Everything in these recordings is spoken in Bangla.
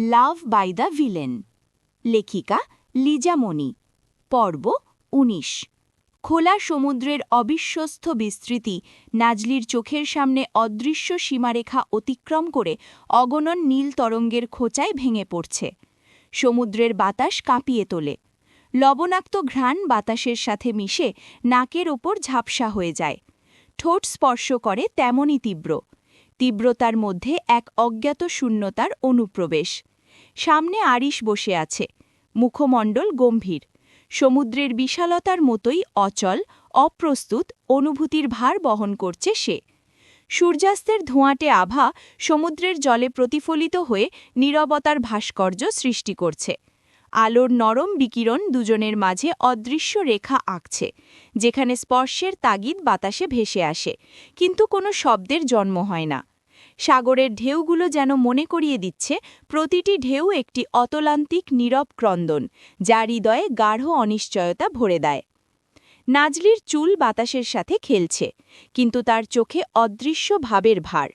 Love by the villain. লেখিকা লিজা মনি। পর্ব ১৯। খোলা সমুদ্রের অবিশ্বস্ত বিস্তৃতি নাজলির চোখের সামনে অদৃশ্য সীমারেখা অতিক্রম করে অগণন নীল তরঙ্গের খোঁচায় ভেঙে পড়ছে। সমুদ্রের বাতাস কাঁপিয়ে তোলে। লবণাক্ত ঘ্রাণ বাতাসের সাথে মিশে নাকের ওপর ঝাপসা হয়ে যায়। ঠোঁট স্পর্শ করে তেমনই তীব্রতার মধ্যে এক অজ্ঞাত শূন্যতার অনুপ্রবেশ। সামনে আরিশ বসে আছে, মুখমণ্ডল গম্ভীর। সমুদ্রের বিশালতার মতোই অচল, অপ্রস্তুত অনুভূতির ভার বহন করছে সে। সূর্যাস্তের ধোঁয়াটে আভা সমুদ্রের জলে প্রতিফলিত হয়ে নীরবতার ভাস্কর্য সৃষ্টি করছে। আলোর নরম বিকিরণ দুজনের মাঝে অদৃশ্য রেখা আঁকছে, যেখানে স্পর্শের তাগিদ বাতাসে ভেসে আসে, কিন্তু কোনো শব্দের জন্ম হয় না। সাগরের ঢেউগুলো যেন মনে করিয়ে দিচ্ছে প্রতিটি ঢেউ একটি অতলান্তিক নীরব ক্রন্দন, যা হৃদয়ে গাঢ় অনিশ্চয়তা ভরে দেয়। নাজলির চুল বাতাসের সাথে খেলছে, কিন্তু তার চোখে অদৃশ্য ভাবের ভার।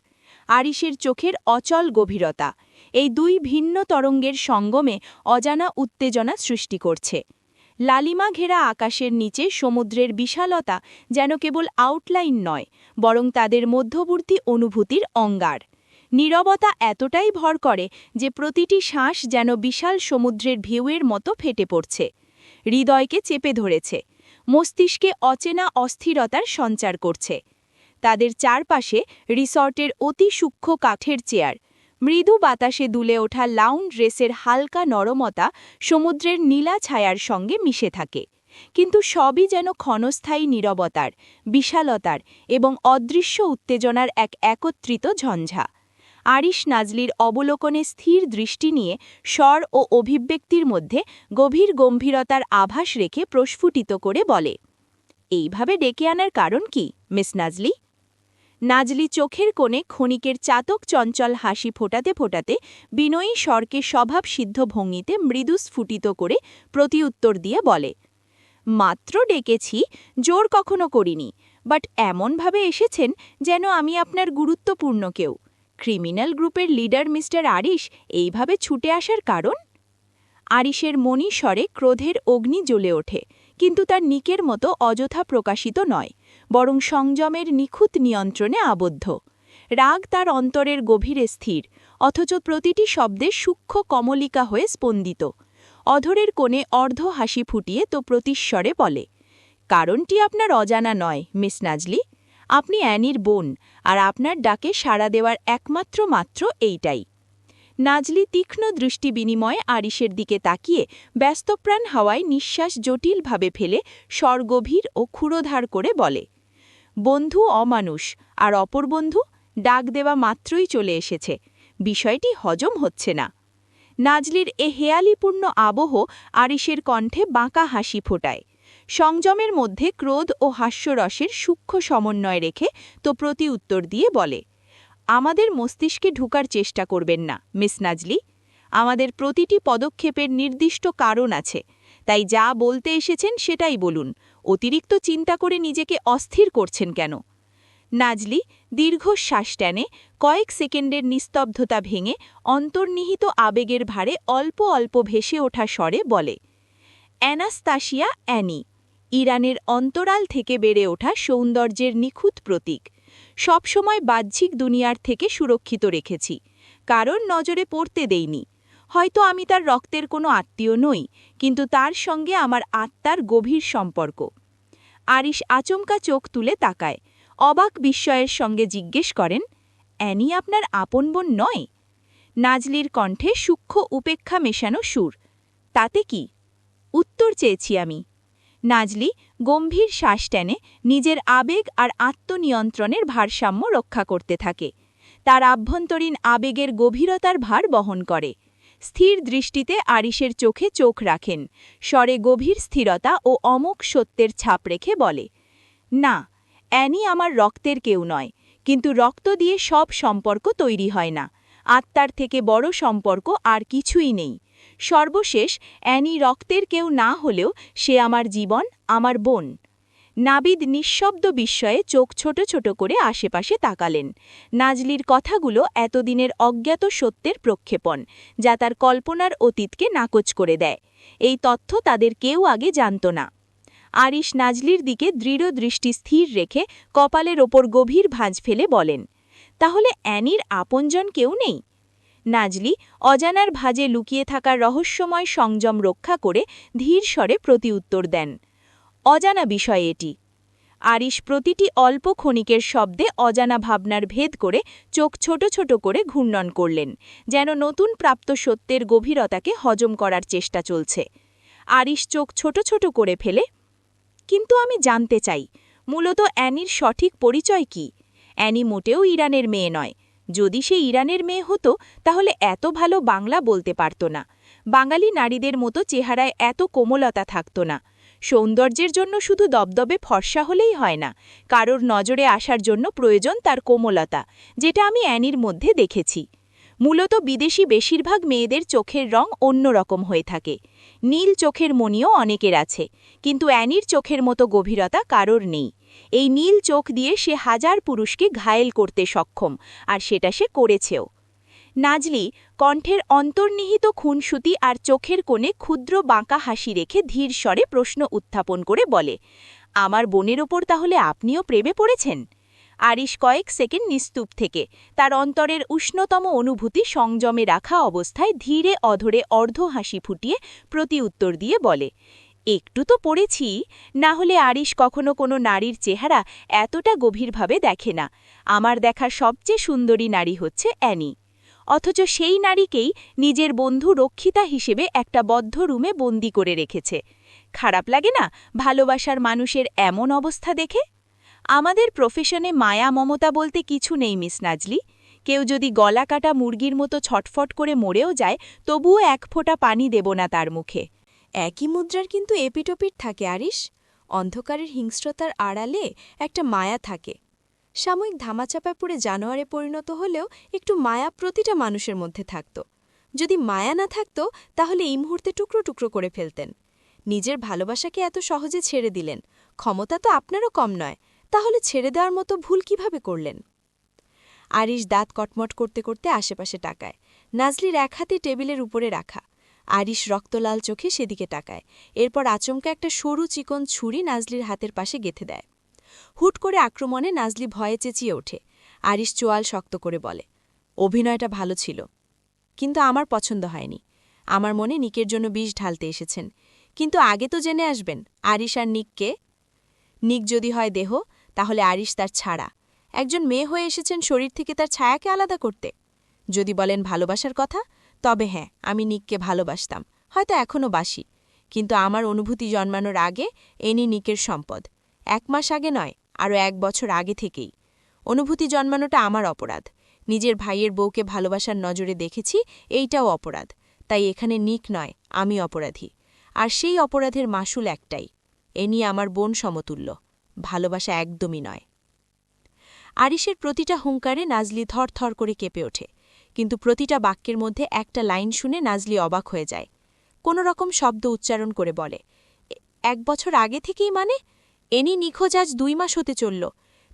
আরিশের চোখের অচল গভীরতা এই দুই ভিন্ন তরঙ্গের সঙ্গমে অজানা উত্তেজনা সৃষ্টি করছে। লালিমা ঘেরা আকাশের নিচে সমুদ্রের বিশালতা যেন কেবল আউটলাইন নয়, বরং তাদের মধ্যবর্তী অনুভূতির অঙ্গার। নীরবতা এতটাই ভর করে যে প্রতিটি শ্বাস যেন বিশাল সমুদ্রের ঢেউয়ের মতো ফেটে পড়ছে। হৃদয়কে চেপে ধরেছে, মস্তিষ্কে অচেনা অস্থিরতার সঞ্চার করছে। তাদের চারপাশে রিসর্টের অতি সূক্ষ্ম কাঠের চেয়ার, মৃদু বাতাসে দুলে ওঠা লাউন্ড ড্রেসের হালকা নরমতা সমুদ্রের নীলা ছায়ার সঙ্গে মিশে থাকে, কিন্তু সবই যেন ক্ষণস্থায়ী নীরবতার, বিশালতার এবং অদৃশ্য উত্তেজনার এক একত্রিত ঝঞ্ঝা। আরিশ নাজলির অবলোকনে স্থির দৃষ্টি নিয়ে স্বর ও অভিব্যক্তির মধ্যে গভীর গম্ভীরতার আভাস রেখে প্রস্ফুটিত করে বলে, এইভাবে ডেকে আনার কারণ কি, মিস নাজলি? নাজলি চোখের কোণে ক্ষণিকের চাতক চঞ্চল হাসি ফোটাতে ফোটাতে বিনয়ী স্বরকে স্বভাবসিদ্ধ ভঙ্গিতে মৃদু স্ফুটিত করে প্রতিউত্তর দিয়ে বলে, মাত্র ডেকেছি, জোর কখনো করিনি, বাট এমনভাবে এসেছেন যেন আমি আপনার গুরুত্বপূর্ণ কেউ। ক্রিমিনাল গ্রুপের লিডার মিস্টার আরিশ এইভাবে ছুটে আসার কারণ? আরিশের মনি স্বরে ক্রোধের অগ্নি জ্বলে ওঠে, কিন্তু তার নিকের মতো অযথা প্রকাশিত নয়, বরং সংযমের নিখুঁত নিয়ন্ত্রণে আবদ্ধ। রাগ তার অন্তরের গভীরে স্থির, অথচ প্রতিটি শব্দে সূক্ষ্ম কমলিকা হয়ে স্পন্দিত। অধরের কোণে অর্ধ হাসি ফুটিয়ে তো প্রতিস্বরে বলে, কারণটি আপনার অজানা নয়, মিস নাজলি। আপনি অ্যানির বোন, আর আপনার ডাকে সাড়া দেওয়ার একমাত্র এইটাই। নাজলি তীক্ষ্ণ দৃষ্টি বিনিময়ে আরিশের দিকে তাকিয়ে ব্যস্তপ্রাণ হাওয়ায় নিঃশ্বাস জটিলভাবে ফেলে স্বরগভীর ও ক্ষুরোধার করে বলে, বন্ধু অমানুষ, আর অপর বন্ধু ডাক দেওয়া মাত্রই চলে এসেছে। বিষয়টি হজম হচ্ছে না। নাজলির এ হেয়ালিপূর্ণ আবহ আরিশের কণ্ঠে বাঁকা হাসি ফোটায়। সংযমের মধ্যে ক্রোধ ও হাস্যরসের সূক্ষ্ম সমন্বয় রেখে তো প্রতিউত্তর দিয়ে বলে, আমাদের মস্তিষ্কে ঢুকার চেষ্টা করবেন না, মিস নাজলি। আমাদের প্রতিটি পদক্ষেপের নির্দিষ্ট কারণ আছে, তাই যা বলতে এসেছেন সেটাই বলুন। অতিরিক্ত চিন্তা করে নিজেকে অস্থির করছেন কেন? নাজলি দীর্ঘশ্বাস টেনে কয়েক সেকেন্ডের নিস্তব্ধতা ভেঙে অন্তর্নিহিত আবেগের ভারে অল্প অল্প ভেসে ওঠা স্বরে বলে, অ্যানাস্তাসিয়া অ্যানি, ইরানের অন্তরাল থেকে বেড়ে ওঠা সৌন্দর্যের নিখুঁত প্রতীক। সবসময় বাহ্যিক দুনিয়ার থেকে সুরক্ষিত রেখেছি, কারণ নজরে পড়তে দেইনি। হয়তো আমি তার রক্তের কোনো আত্মীয় নই, কিন্তু তার সঙ্গে আমার আত্মার গভীর সম্পর্ক। আরিশ আচমকা চোখ তুলে তাকায়, অবাক বিস্ময়ের সঙ্গে জিজ্ঞেস করেন, অ্যানি আপনার আপন বোন নয়? নাজলির কণ্ঠে সূক্ষ্ম উপেক্ষা মেশানো সুর, তাতে কি? উত্তর চেয়েছি আমি। নাজলি গম্ভীর শ্বাস টেনে নিজের আবেগ আর আত্মনিয়ন্ত্রণের ভারসাম্য রক্ষা করতে থাকে। তার আভ্যন্তরীণ আবেগের গভীরতার ভার বহন করে। স্থির দৃষ্টিতে আরিশের চোখে চোখ রাখেন, স্বরে গভীর স্থিরতা ও অমোঘ সত্যের ছাপ রেখে বলে, না, অ্যানি আমার রক্তের কেউ নয়, কিন্তু রক্ত দিয়ে সব সম্পর্ক তৈরি হয় না। আত্মার থেকে বড় সম্পর্ক আর কিছুই নেই। সর্বশেষ অ্যানি রক্তের কেউ না হলেও সে আমার জীবন, আমার বোন। নাবিদ নিঃশব্দ বিস্ময়ে চোখ ছোট ছোট করে আশেপাশে তাকালেন। নাজলির কথাগুলো এতদিনের অজ্ঞাত সত্যের প্রক্ষেপণ, যা তার কল্পনার অতীতকে নাকচ করে দেয়। এই তথ্য তাদের কেউ আগে জানত না। আরিশ নাজলির দিকে দৃঢ় দৃষ্টি স্থির রেখে কপালের ওপর গভীর ভাঁজ ফেলে বলেন, তাহলে অ্যানির আপনজন কেউ নেই? নাজলি অজানার ভাঁজে লুকিয়ে থাকার রহস্যময় সংযম রক্ষা করে ধীর স্বরে প্রতিউত্তর দেন, অজানা বিষয় এটি। আরিশ প্রতিটি অল্প ক্ষণিকের শব্দে অজানা ভাবনার ভেদ করে চোখ ছোট ছোট করে ঘূর্ণন করলেন, যেন নতুন প্রাপ্ত সত্যের গভীরতাকে হজম করার চেষ্টা চলছে। আরিশ চোখ ছোট ছোট করে ফেলে, কিন্তু আমি জানতে চাই, মূলত অ্যানির সঠিক পরিচয় কি? অ্যানি মোটেও ইরানের মেয়ে নয়। যদি সে ইরানের মেয়ে হতো তাহলে এত ভালো বাংলা বলতে পারত না, বাঙালি নারীদের মতো চেহারায় এত কোমলতা থাকত না। সৌন্দর্যের জন্য শুধু দবদবে ফর্সা হলেই হয় না, কারোর নজরে আসার জন্য প্রয়োজন তার কোমলতা, যেটা আমি অ্যানির মধ্যে দেখেছি। মূলত বিদেশি বেশিরভাগ মেয়েদের চোখের রং অন্যরকম হয়ে থাকে। নীল চোখের মণিও অনেকের আছে, কিন্তু অ্যানির চোখের মতো গভীরতা কারোর নেই। এই নীল চোখ দিয়ে সে হাজার পুরুষকে ঘায়েল করতে সক্ষম, আর সেটা সে করেছেও। নাজলি কণ্ঠের অন্তর্নিহিত খুনসুতি আর চোখের কোণে ক্ষুদ্র বাঁকা হাসি রেখে ধীর স্বরে প্রশ্ন উত্থাপন করে বলে, আমার বোনের ওপর তাহলে আপনিও প্রেমে পড়েছেন? আরিশ কয়েক সেকেন্ড নিস্তুপ থেকে তার অন্তরের উষ্ণতম অনুভূতি সংযমে রাখা অবস্থায় ধীরে অধরে অর্ধ হাসি ফুটিয়ে প্রতিউত্তর দিয়ে বলে, একটু তো পড়েছি, না হলে আরিশ কখনো কোনো নারীর চেহারা এতটা গভীরভাবে দেখে না। আমার দেখা সবচেয়ে সুন্দরী নারী হচ্ছে অ্যানি। অথচ সেই নারীকেই নিজের বন্ধু রক্ষিতা হিসেবে একটা বদ্ধ রুমে বন্দি করে রেখেছে। খারাপ লাগে না ভালোবাসার মানুষের এমন অবস্থা দেখে? আমাদের প্রফেশনে মায়া মমতা বলতে কিছু নেই মিস নাজলি। কেউ যদি গলা কাটা মুরগির মতো ছটফট করে মরেও যায়, তবুও এক ফোঁটা পানি দেব না তার মুখে। একই মুদ্রার কিন্তু এপিটোপিট থাকে আরিশ। অন্ধকারের হিংস্রতার আড়ালে একটা মায়া থাকে। সাময়িক ধামাচাপায় পড়ে জানোয়ারে পরিণত হলেও একটু মায়া প্রতিটা মানুষের মধ্যে থাকত। যদি মায়া না থাকত তাহলে এই মুহূর্তে টুকরো টুকরো করে ফেলতেন। নিজের ভালোবাসাকে এত সহজে ছেড়ে দিলেন। ক্ষমতা তো আপনারও কম নয়, তাহলে ছেড়ে দেওয়ার মতো ভুল কিভাবে করলেন? আরিশ দাঁত কটমট করতে করতে আশেপাশে তাকায়। নাজলির এক হাতে টেবিলের উপরে রাখা। আরিশ রক্তলাল চোখে সেদিকে তাকায়। এরপর আচমকা একটা সরু চিকন ছুরি নাজলির হাতের পাশে গেঁথে দেয়। হুট করে আক্রমণে নাজলি ভয়ে চেঁচিয়ে ওঠে। আরিশ চোয়াল শক্ত করে বলে, অভিনয়টা ভালো ছিল, কিন্তু আমার পছন্দ হয়নি। আমার মনে নিকের জন্য বিষ ঢালতে এসেছেন, কিন্তু আগে তো জেনে আসবেন আরিশ আর নিককে। নিক যদি হয় দেহ, তাহলে আরিশ তার ছাড়া। একজন মেয়ে হয়ে এসেছেন শরীর থেকে তার ছায়াকে আলাদা করতে। যদি বলেন ভালোবাসার কথা, তবে হ্যাঁ, আমি নিককে ভালোবাসতাম, হয়তো এখনও বাসি। কিন্তু আমার অনুভূতি জন্মানোর আগে এনি নিকের সম্পদ। 1 মাস আগে নয়, আরও 1 বছর আগে থেকেই। অনুভূতি জন্মানোটা আমার অপরাধ। নিজের ভাইয়ের বউকে ভালোবাসার নজরে দেখেছি, এইটাও অপরাধ। তাই এখানে নিক নয়, আমি অপরাধী। আর সেই অপরাধের মাসুল একটাই, এনি আমার বোন সমতুল্য, ভালোবাসা একদমই নয়। আরিশের প্রতিটা হুঙ্কারে নাজলি থরথর করে কেঁপে ওঠে, কিন্তু প্রতিটা বাক্যের মধ্যে একটা লাইন শুনে নাজলি অবাক হয়ে যায়। কোনো রকম শব্দ উচ্চারণ করে বলে, 1 বছর আগে থেকেই মানে? এনি নিখোঁজ আজ 2 মাস হতে চলল।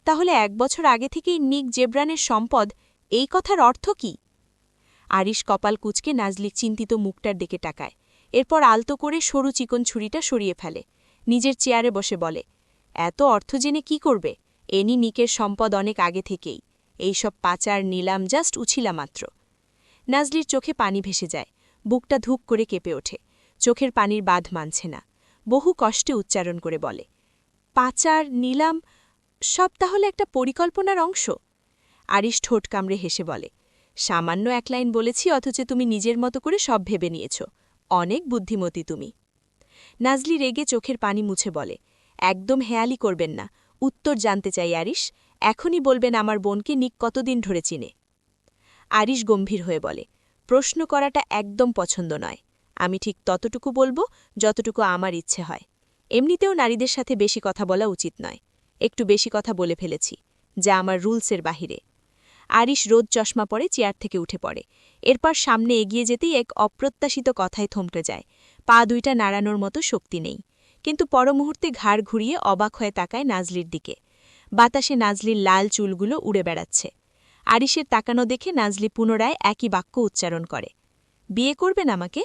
তাহলে 1 বছর আগে থেকেই নিক জেব্রানের সম্পদ, এই কথার অর্থ কি? আরিশ কপাল কুঁচকে নাজলির চিন্তিত মুখটার দিকে তাকায়। এরপর আলতো করে সরু চিকন ছুরিটা সরিয়ে ফেলে। নিজের চেয়ারে বসে বলে, এত অর্থ জেনে কি করবে? এনি নিকের সম্পদ অনেক আগে থেকেই। এইসব পাচার নিলাম জাস্ট উছিলা মাত্র। নাজলির চোখে পানি ভেসে যায়, বুকটা ধুক করে কেঁপে ওঠে। চোখের পানির বাঁধ মানছে না। বহু কষ্টে উচ্চারণ করে বলে, পাচার নিলাম সব তাহলে একটা পরিকল্পনার অংশ? আরিশ ঠোঁট কামড়ে হেসে বলে, সামান্য 1 লাইন বলেছি, অথচ তুমি নিজের মতো করে সব ভেবে নিয়েছ। অনেক বুদ্ধিমতী তুমি। নাজলি রেগে চোখের পানি মুছে বলে, একদম হেয়ালি করবেন না। উত্তর জানতে চাই আরিশ, এখনই বলবেন আমার বোনকে নিক কতদিন ধরে চিনে? আরিশ গম্ভীর হয়ে বলে, প্রশ্ন করাটা একদম পছন্দ নয়। আমি ঠিক ততটুকু বলবো যতটুকু আমার ইচ্ছে হয়। এমনিতেও নারীদের সাথে বেশি কথা বলা উচিত নয়। একটু বেশি কথা বলে ফেলেছি, যা আমার রুলসের বাহিরে। আরিশ রোদ চশমা পরে চেয়ার থেকে উঠে পড়ে। এরপর সামনে এগিয়ে যেতেই এক অপ্রত্যাশিত কথায় থমকে যায়। পা দুইটা নাড়ানোর মতো শক্তি নেই। কিন্তু পরমুহূর্তে ঘাড় ঘুরিয়ে অবাক হয়ে তাকায় নাজলির দিকে। বাতাসে নাজলির লাল চুলগুলো উড়ে বেড়াচ্ছে। আরিশের তাকানো দেখে নাজলি পুনরায় একই বাক্য উচ্চারণ করে, বিয়ে করবেন আমাকে?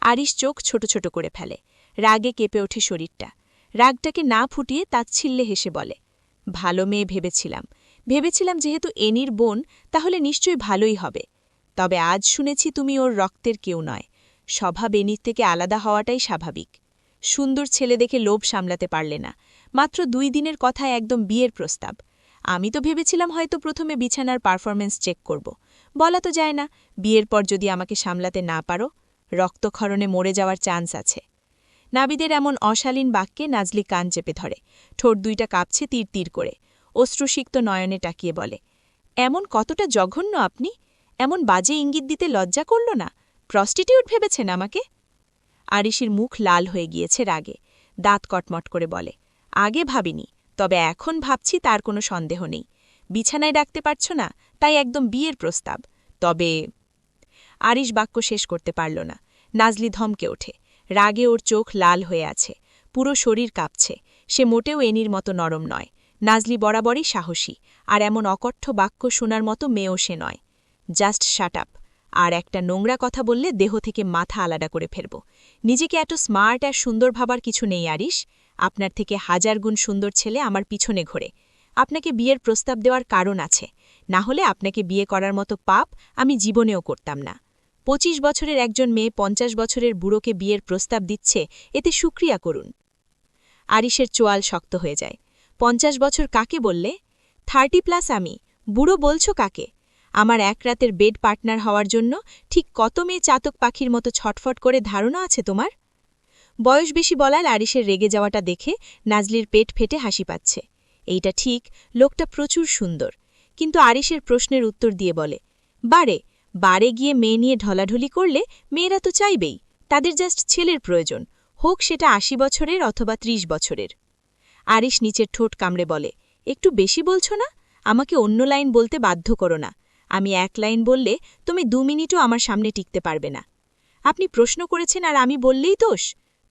আরিশ চোখ ছোট ছোট করে ফেলে। রাগে কেঁপে ওঠে শরীরটা। রাগটাকে না ফুটিয়ে তাচ্ছিল্যে হেসে বলে, ভালো মেয়ে ভেবেছিলাম যেহেতু এনির বোন তাহলে নিশ্চয়ই ভালোই হবে। তবে আজ শুনেছি তুমি ওর রক্তের কেউ নয়। স্বভাব এনির থেকে আলাদা হওয়াটাই স্বাভাবিক। সুন্দর ছেলে দেখে লোভ সামলাতে পারলে না। মাত্র 2 দিনের কথায় একদম বিয়ের প্রস্তাব। আমি তো ভেবেছিলাম হয়তো প্রথমে বিছানার পারফরমেন্স চেক করব। বলা তো যায় না, বিয়ের পর যদি আমাকে সামলাতে না পারো, রক্তক্ষরণে মরে যাওয়ার চান্স আছে। নাবিদের এমন অশালীন বাক্যে নাজলি কান চেপে ধরে। ঠোঁট দুইটা কাঁপছে তীর তীর করে। অশ্রুসিক্ত নয়নে টাকিয়ে বলে, এমন কতটা জঘন্য আপনি? এমন বাজে ইঙ্গিত দিতে লজ্জা করল না? প্রস্টিটিউট ভেবেছেন আমাকে? আরিশির মুখ লাল হয়ে গিয়েছে রাগে। দাঁত কটমট করে বলে, আগে ভাবিনি, তবে এখন ভাবছি তার কোনো সন্দেহ নেই। বিছানায় ডাকতে পারছ না, তাই একদম বিয়ের প্রস্তাব। তবে আরিশ বাক্য শেষ করতে পারল না। নাজলি ধমকে ওঠে। রাগে ওর চোখ লাল হয়ে আছে, পুরো শরীর কাঁপছে। সে মোটেও এনির মতো নরম নয়। নাজলি বরাবরই সাহসী, আর এমন অকঠ্য বাক্য শোনার মতো মেয়েও সে নয়। Just shut up. আর একটা নোংরা কথা বললে দেহ থেকে মাথা আলাদা করে ফেলব। নিজেকে এত স্মার্ট আর সুন্দর ভাবার কিছু নেই আরিশ। আপনার থেকে 1000 গুণ সুন্দর ছেলে আমার পিছনে ঘোরে। আপনাকে বিয়ের প্রস্তাব দেওয়ার কারণ আছে, না হলে আপনাকে বিয়ে করার মতো পাপ আমি জীবনেও করতাম না। 25 বছরের একজন মেয়ে 50 বছরের বুড়োকে বিয়ের প্রস্তাব দিচ্ছে, এতে শুক্রিয়া করুন। আরিশের চোয়াল শক্ত হয়ে যায়। 50 বছর কাকে বললে? 30+ আমি। বুড়ো বলছো কাকে? আমার এক রাতের বেড পার্টনার হওয়ার জন্য ঠিক কত মেয়ে চাতক পাখির মতো ছটফট করে ধারণা আছে তোমার? বয়স বেশি বলায় আরিশের রেগে যাওয়াটা দেখে নাজলির পেট ফেটে হাসি পাচ্ছে। এইটা ঠিক, লোকটা প্রচুর সুন্দর। কিন্তু আরিশের প্রশ্নের উত্তর দিয়ে বলে, বারে গিয়ে মেয়ে নিয়ে ঢলাঢলি করলে মেয়েরা তো চাইবেই। তাদের জাস্ট ছেলের প্রয়োজন, হোক সেটা 80 বছরের অথবা 30 বছরের। আরিশ নিচের ঠোঁট কামড়ে বলে, একটু বেশি বলছো না? আমাকে অন্য লাইন বলতে বাধ্য করো না। আমি এক লাইন বললে তুমি 2 মিনিটও আমার সামনে টিকতে পারবে না। আপনি প্রশ্ন করেছেন আর আমি বললেই দোষ?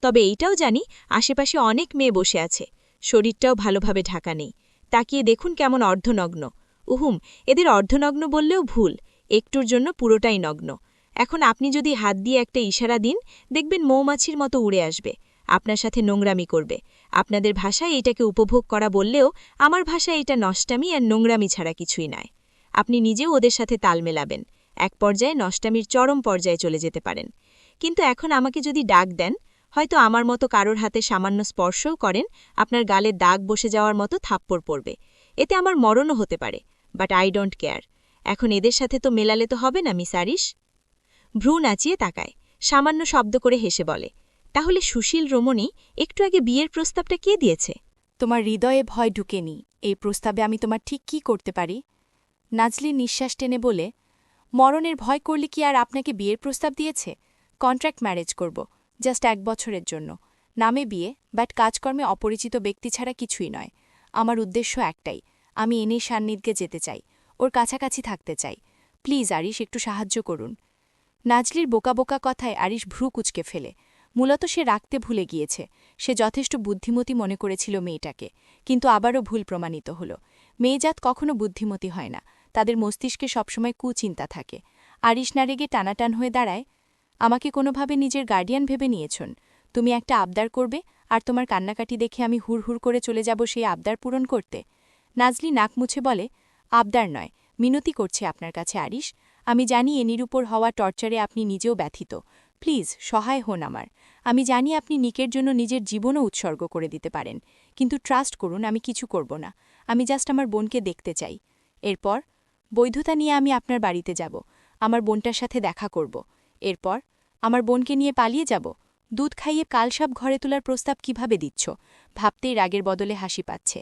তবে এইটাও জানি আশেপাশে অনেক মেয়ে বসে আছে, শরীরটাও ভালোভাবে ঢাকা নেই। তাকিয়ে দেখুন কেমন অর্ধনগ্ন। উহুম, এদের অর্ধনগ্ন বললেও ভুল, একটুর জন্য পুরোটাই নগ্ন। এখন আপনি যদি হাত দিয়ে একটা ইশারা দিন, দেখবেন মৌমাছির মতো উড়ে আসবে, আপনার সাথে নোংরামি করবে। আপনাদের ভাষায় এটাকে উপভোগ করা বললেও আমার ভাষায় এটা নষ্টামি আর নোংরামি ছাড়া কিছুই নয়। আপনি নিজেও ওদের সাথে তাল মেলাবেন, এক পর্যায়ে নষ্টামির চরম পর্যায়ে চলে যেতে পারেন। কিন্তু এখন আমাকে যদি ডাক দেন, হয়তো আমার মতো কারোর হাতে সামান্য স্পর্শও করেন, আপনার গালে দাগ বসে যাওয়ার মতো থাপ্পড় পড়বে। এতে আমার মরণও হতে পারে, বাট আই ডোন্ট কেয়ার। এখন এদের সাথে তো মেলালে তো হবে না মিস আরিশ। ভ্রু নাচিয়ে তাকায়, সামান্য শব্দ করে হেসে বলে, তাহলে সুশীল রমণী একটু আগে বিয়ের প্রস্তাবটা কে দিয়েছে? তোমার হৃদয়ে ভয় ঢুকেনি, এই প্রস্তাবে আমি তোমার ঠিক কি করতে পারি? নাজলি নিঃশ্বাস টেনে বলে, মরণের ভয় করলে কি আর আপনাকে বিয়ের প্রস্তাব দিয়েছে? কন্ট্রাক্ট ম্যারেজ করব, জাস্ট 1 বছরের জন্য। নামে বিয়ে, বাট কাজকর্মে অপরিচিত ব্যক্তি ছাড়া কিছুই নয়। আমার উদ্দেশ্য একটাই, আমি এনির সান্নিধ্যে যেতে চাই, ওর কাছাকাছি থাকতে চাই। প্লিজ আরিশ, একটু সাহায্য করুন। নাজলির বোকা বোকা কথায় আরিশ ভ্রু কুচকে ফেলে। মূলত সে রাখতে ভুলে গিয়েছে। সে যথেষ্ট বুদ্ধিমতী মনে করেছিল মেয়েটাকে, কিন্তু আবারও ভুল প্রমাণিত হল। মেয়েজাত কখনো বুদ্ধিমতী হয় না, তাদের মস্তিষ্কে সবসময় কুচিন্তা থাকে। আরিশ না রেগে টানাটান হয়ে দাঁড়ায়, আমাকে কোনোভাবে নিজের গার্ডিয়ান ভেবে নিয়েছন। তুমি একটা আবদার করবে, আর তোমার কান্নাকাটি দেখে আমি হুড়হুড় করে চলে যাব সেই আবদার পূরণ করতে? নাজলি নাক মুছে বলে, আবদার নয়, মিনতি করছে আপনার কাছে আরিশ। আমি জানি এনির উপর হওয়া টর্চারে আপনি নিজেও ব্যথিত। প্লিজ সহায় হন আমার। আমি জানি আপনি নিকের জন্য নিজের জীবনও উৎসর্গ করে দিতে পারেন, কিন্তু ট্রাস্ট করুন, আমি কিছু করব না। আমি জাস্ট আমার বোনকে দেখতে চাই। এরপর বৈধতা নিয়ে আমি আপনার বাড়িতে যাব, আমার বোনটার সাথে দেখা করব। এরপর আমার বোনকে নিয়ে পালিয়ে যাব। দুধ খাইয়ে কালসাপ ঘরে তোলার প্রস্তাব কিভাবে দিচ্ছ? ভাবতেই রাগের বদলে হাসি পাচ্ছে।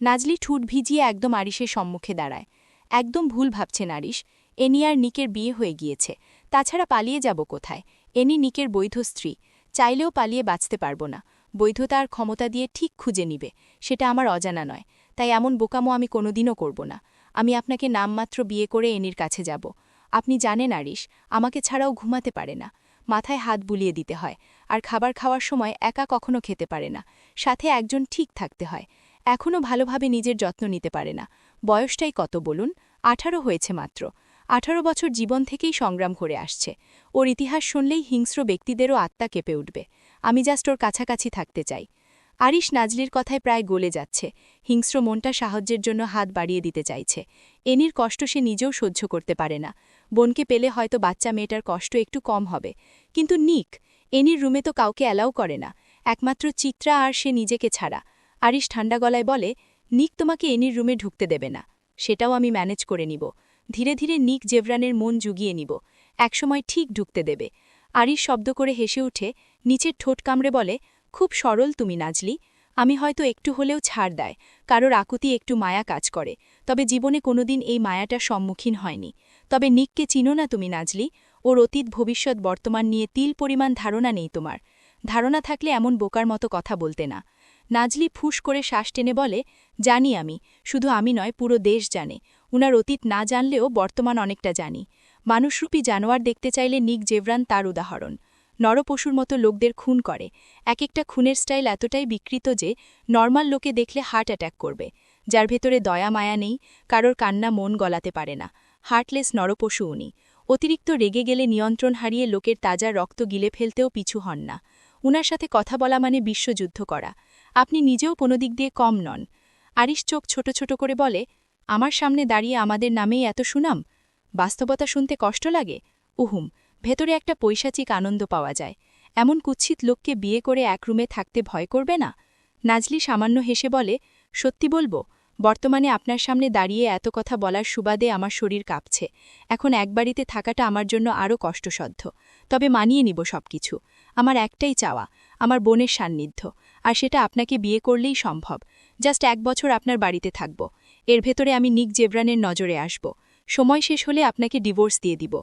নাজলি ঠুট ভিজিয়ে একদম আরিশের সম্মুখে দাঁড়ায়। একদম ভুল ভাবছেন আরিশ, এনি আর নিকের বিয়ে হয়ে গিয়েছে। তাছাড়া পালিয়ে যাব কোথায়? এনি নিকের বৈধ স্ত্রী, চাইলেও পালিয়ে বাঁচতে পারব না। বৈধতা আর ক্ষমতা দিয়ে ঠিক খুঁজে নিবে, সেটা আমার অজানা নয়। তাই এমন বোকামো আমি কোনোদিনও করব না। আমি আপনাকে নামমাত্র বিয়ে করে এনির কাছে যাব। আপনি জানেন আরিশ, আমাকে ছাড়াও ঘুমাতে পারে না। মাথায় হাত বুলিয়ে দিতে হয়, আর খাবার খাওয়ার সময় একা কখনো খেতে পারে না, সাথে একজন ঠিক থাকতে হয়। এখনও ভালোভাবে নিজের যত্ন নিতে পারে না। বয়সটাই কত বলুন, 18 হয়েছে মাত্র। 18 বছর জীবন থেকেই সংগ্রাম করে আসছে। ওর ইতিহাস শুনলেই হিংস্র ব্যক্তিদেরও আত্মা কেঁপে উঠবে। আমি জাস্ট ওর কাছাকাছি থাকতে চাই। আরিশ নাজলির কথায় প্রায় গলে যাচ্ছে। হিংস্র মনটা সাহায্যের জন্য হাত বাড়িয়ে দিতে চাইছে। এনির কষ্ট সে নিজেও সহ্য করতে পারে না। বোনকে পেলে হয়তো বাচ্চা মেয়েটার কষ্ট একটু কম হবে, কিন্তু নিক, এনির রুমে তো কাউকে অ্যালাউ করে না, একমাত্র চিত্রা আর সে নিজেকে ছাড়া। আরিশ ঠান্ডা গলায় বলে, নিক তোমাকে এনির রুমে ঢুকতে দেবে না। সেটাও আমি ম্যানেজ করে নিব। ধীরে ধীরে নিক জেভরানের মন জুগিয়ে নিব, একসময় ঠিক ঢুকতে দেবে। আরিশ শব্দ করে হেসে উঠে নিচের ঠোঁট কামড়ে বলে, খুব সরল তুমি নাজলি। আমি হয়তো একটু হলেও ছাড় দেয়, কারোর আকুতি একটু মায়া কাজ করে, তবে জীবনে কোনোদিন এই মায়াটার সম্মুখীন হয়নি। তবে নিককে চিনো না তুমি নাজলি? ওর অতীত ভবিষ্যৎ বর্তমান নিয়ে তিল পরিমাণ ধারণা নেই তোমার। ধারণা থাকলে এমন বোকার মতো কথা বলতে না। নাজলি ফুস করে শ্বাস টেনে বলে, জানি আমি, শুধু আমি নয়, পুরো দেশ জানে। উনার অতীত না জানলেও বর্তমান অনেকটা জানি। মানুষরূপী জানোয়ার দেখতে চাইলে নিক জেভরান তার উদাহরণ। নরপশুর মতো লোকদের খুন করে, এক একটা খুনের স্টাইল এতটাই বিকৃত যে নর্মাল লোকে দেখলে হার্ট অ্যাট্যাক করবে। যার ভেতরে দয়া মায়া নেই, কারোর কান্না মন গলাতে পারে না, হার্টলেস নরপশু উনি। অতিরিক্ত রেগে গেলে নিয়ন্ত্রণ হারিয়ে লোকের তাজা রক্ত গিলে ফেলতেও পিছু হন না। উনার সাথে কথা বলা মানে বিশ্বযুদ্ধ করা। আপনি নিজেও কোনো দিক দিয়ে কম নন। আরিশ চোখ ছোট ছোট করে বলে, আমার সামনে দাঁড়িয়ে আমাদের নামেই এত সুনাম? বাস্তবতা শুনতে কষ্ট লাগে? উহুম, ভেতরে একটা পৈশাচিক আনন্দ পাওয়া যায়। এমন কুৎসিত লোককে বিয়ে করে এক রুমে থাকতে ভয় করবে না? নাজলি সামান্য হেসে বলে, সত্যি বলবো, বর্তমানে আপনার সামনে দাঁড়িয়ে এত কথা বলার সুবাদে আমার শরীর কাঁপছে। এখন এক বাড়িতে থাকাটা আমার জন্য আরও কষ্টসাধ্য, তবে মানিয়ে নিব সবকিছু। আমার একটাই চাওয়া, আমার বোনের সান্নিধ্য, আর সেটা আপনাকে বিয়ে করলেই সম্ভব। জাস্ট 1 বছর আপনার বাড়িতে থাকব। এর ভেতরে আমি নিক জেভরানের নজরে আসব। সময় শেষ হলে আপনাকে ডিভোর্স দিয়ে দিব।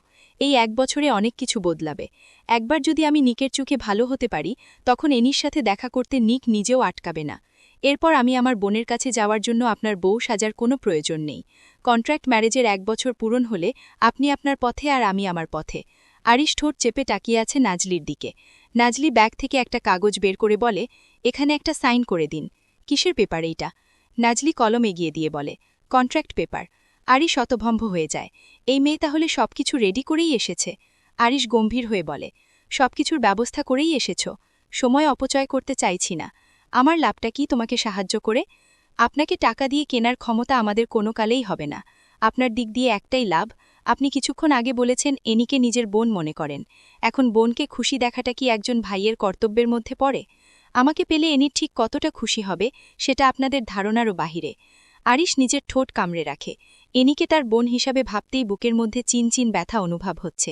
এই 1 বছরে অনেক কিছু বদলাবে। একবার যদি আমি নিকের চোখে ভালো হতে পারি, তখন এনির সাথে দেখা করতে নিক নিজেও আটকাবে না। এরপর আমি আমার বোনের কাছে যাওয়ার জন্য আপনার বউ সাজার কোনো প্রয়োজন নেই। কন্ট্রাক্ট ম্যারেজের 1 বছর পূরণ হলে আপনি আপনার পথে আর আমি আমার পথে। আরিশ ঠোঁট চেপে তাকিয়ে আছে নাজলির দিকে। নাজলি ব্যাগ থেকে একটা কাগজ বের করে বলে, এখানে একটা সাইন করে দিন। কিসের পেপার এইটা? নাজলি কলম এগিয়ে দিয়ে বলে, কন্ট্রাক্ট পেপার। আরিশ হতভম্ব হয়ে যায়। এই মেয়ে তাহলে সবকিছু রেডি করেই এসেছে। আরিশ গম্ভীর হয়ে বলে, সবকিছুর ব্যবস্থা করেই এসেছ। সময় অপচয় করতে চাইছি না। আমার লাভটা কি তোমাকে সাহায্য করে? আপনাকে টাকা দিয়ে কেনার ক্ষমতা আমাদের কোনো কালেই হবে না। আপনার দিক দিয়ে একটাই লাভ, আপনি কিছুক্ষণ আগে বলেছেন এনিকে নিজের বোন মনে করেন। এখন বোনকে খুশি দেখাটা কি একজন ভাইয়ের কর্তব্যের মধ্যে পড়ে? আমাকে পেলে এনির ঠিক কতটা খুশি হবে সেটা আপনাদের ধারণারও বাহিরে। আরিশ নিজের ঠোঁট কামড়ে রাখে। এনিকে তার বোন হিসাবে ভাবতেই বুকের মধ্যে চিনচিন ব্যথা অনুভব হচ্ছে।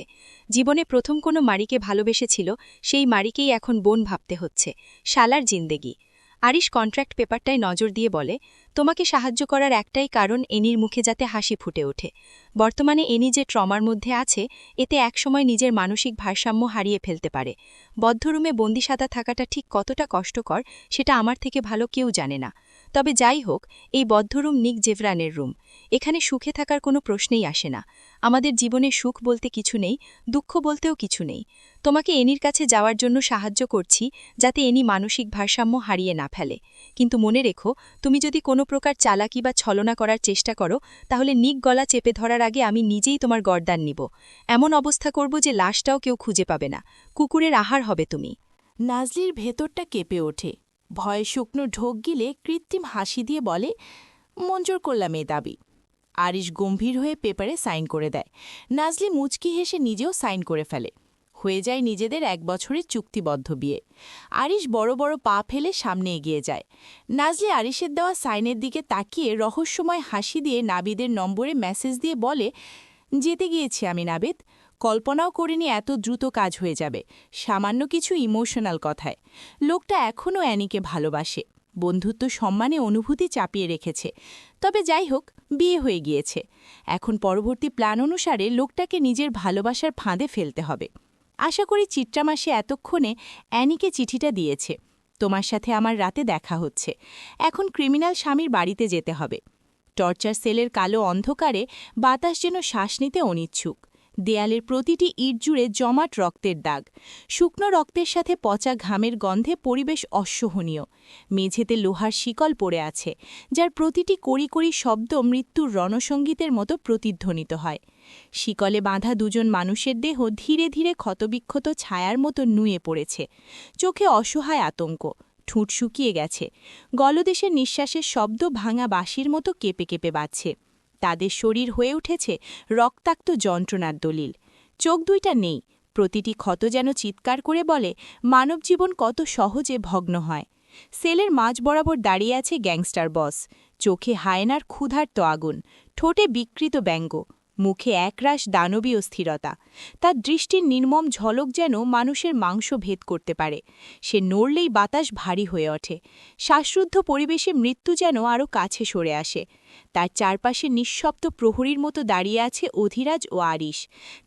জীবনে প্রথম কোনো মারিকে ভালোবেসেছিল, সেই মারিকেই এখন বোন ভাবতে হচ্ছে। শালার জিন্দেগি। আরিশ কন্ট্রাক্ট পেপারটায় নজর দিয়ে বলে, তোমাকে সাহায্য করার একটাই কারণ এনির মুখে যাতে হাসি ফুটে ওঠে। বর্তমানে এনি যে ট্রমার মধ্যে আছে, এতে একসময় নিজের মানসিক ভারসাম্য হারিয়ে ফেলতে পারে। বদ্ধরুমে বন্দিসাদা থাকাটা ঠিক কতটা কষ্টকর সেটা আমার থেকে ভালো কেউ জানে না। তবে যাই হোক, এই বদ্ধরুম নিক জেভরানের রুম। এখানে সুখে থাকার কোনো প্রশ্নেই আসে না। আমাদের জীবনে সুখ বলতে কিছু নেই, দুঃখ বলতেও কিছু নেই। তোমাকে এনির কাছে যাওয়ার জন্য সাহায্য করছি, যাতে এনি মানসিক ভারসাম্য হারিয়ে না ফেলে। কিন্তু মনে রেখো, তুমি যদি কোনো প্রকার চালাকি বা ছলনা করার চেষ্টা করো, তাহলে নিক গলা চেপে ধরার আগে আমি নিজেই তোমার গর্দান নিব। এমন অবস্থা করব যে লাশটাও কেউ খুঁজে পাবে না। কুকুরের আহার হবে তুমি। নাজলির ভেতরটা কেঁপে ওঠে। ভয়ে শুকনো ঢোক গিলে কৃত্রিম হাসি দিয়ে বলে, মঞ্জুর করলাম এ দাবি। আরিশ গম্ভীর হয়ে পেপারে সাইন করে দেয়। নাজলি মুচকি হেসে নিজেও সাইন করে ফেলে। হয়ে যায় নিজেদের 1 বছরের চুক্তিবদ্ধ বিয়ে। আরিশ বড় বড় পা ফেলে সামনে এগিয়ে যায়। নাজলি আরিশের দেওয়া সাইনের দিকে তাকিয়ে রহস্যময় হাসি দিয়ে নাবিদের নম্বরে মেসেজ দিয়ে বলে, যেতে গিয়েছি আমি নাবিদ। কল্পনাও করিনি এত দ্রুত কাজ হয়ে যাবে, সামান্য কিছু ইমোশনাল কথায়। লোকটা এখনও অ্যানিকে ভালোবাসে, বন্ধুত্ব সম্মানে অনুভূতি চাপিয়ে রেখেছে। তবে যাই হোক, বিয়ে হয়ে গিয়েছে। এখন পরবর্তী প্ল্যান অনুসারে লোকটাকে নিজের ভালোবাসার ফাঁদে ফেলতে হবে। আশা করি চিত্রা মাসে এতক্ষণে অ্যানিকে চিঠিটা দিয়েছে, তোমার সাথে আমার রাতে দেখা হচ্ছে। এখন ক্রিমিনাল স্বামীর বাড়িতে যেতে হবে। টর্চার সেলের কালো অন্ধকারে বাতাস যেন শ্বাস নিতে অনিচ্ছুক। দেয়ালের প্রতিটি ইট জুড়ে জমাট রক্তের দাগ। শুকনো রক্তের সাথে পচা ঘামের গন্ধে পরিবেশ অসহনীয়। মেঝেতে লোহার শিকল পড়ে আছে, যার প্রতিটি কড়ি কড়ি শব্দ মৃত্যুর রণসঙ্গীতের মতো প্রতিধ্বনিত হয়। শিকলে বাঁধা দুজন মানুষের দেহ ধীরে ধীরে ক্ষতবিক্ষত ছায়ার মতো নুয়ে পড়েছে। চোখে অসহায় আতঙ্ক, ঠোঁট শুকিয়ে গেছে। গলদেশের নিঃশ্বাসের শব্দ ভাঙা বাঁশির মতো কেঁপে কেঁপে বাজছে। তাদের শরীর হয়ে উঠেছে রক্তাক্ত যন্ত্রণার দলিল। চোখ দুইটা নেই, প্রতিটি ক্ষত যেন চিৎকার করে বলে মানবজীবন কত সহজে ভগ্ন হয়। সেলের মাঝ বরাবর দাঁড়িয়ে আছে গ্যাংস্টার বস, চোখে হায়নার ক্ষুধার্ত আগুন, ঠোঁটে বিকৃত ব্যঙ্গ, মুখে একরাশ দানবীয় স্থিরতা। তার দৃষ্টির নির্মম ঝলক যেন মানুষের মাংস ভেদ করতে পারে। সে নড়লেই বাতাস ভারী হয়ে ওঠে। শ্বাসরুদ্ধ পরিবেশে মৃত্যু যেন আরও কাছে সরে আসে। তার চারপাশে নিঃশব্দ প্রহরীর মতো দাঁড়িয়ে আছে অধিরাজ ও আরিশ।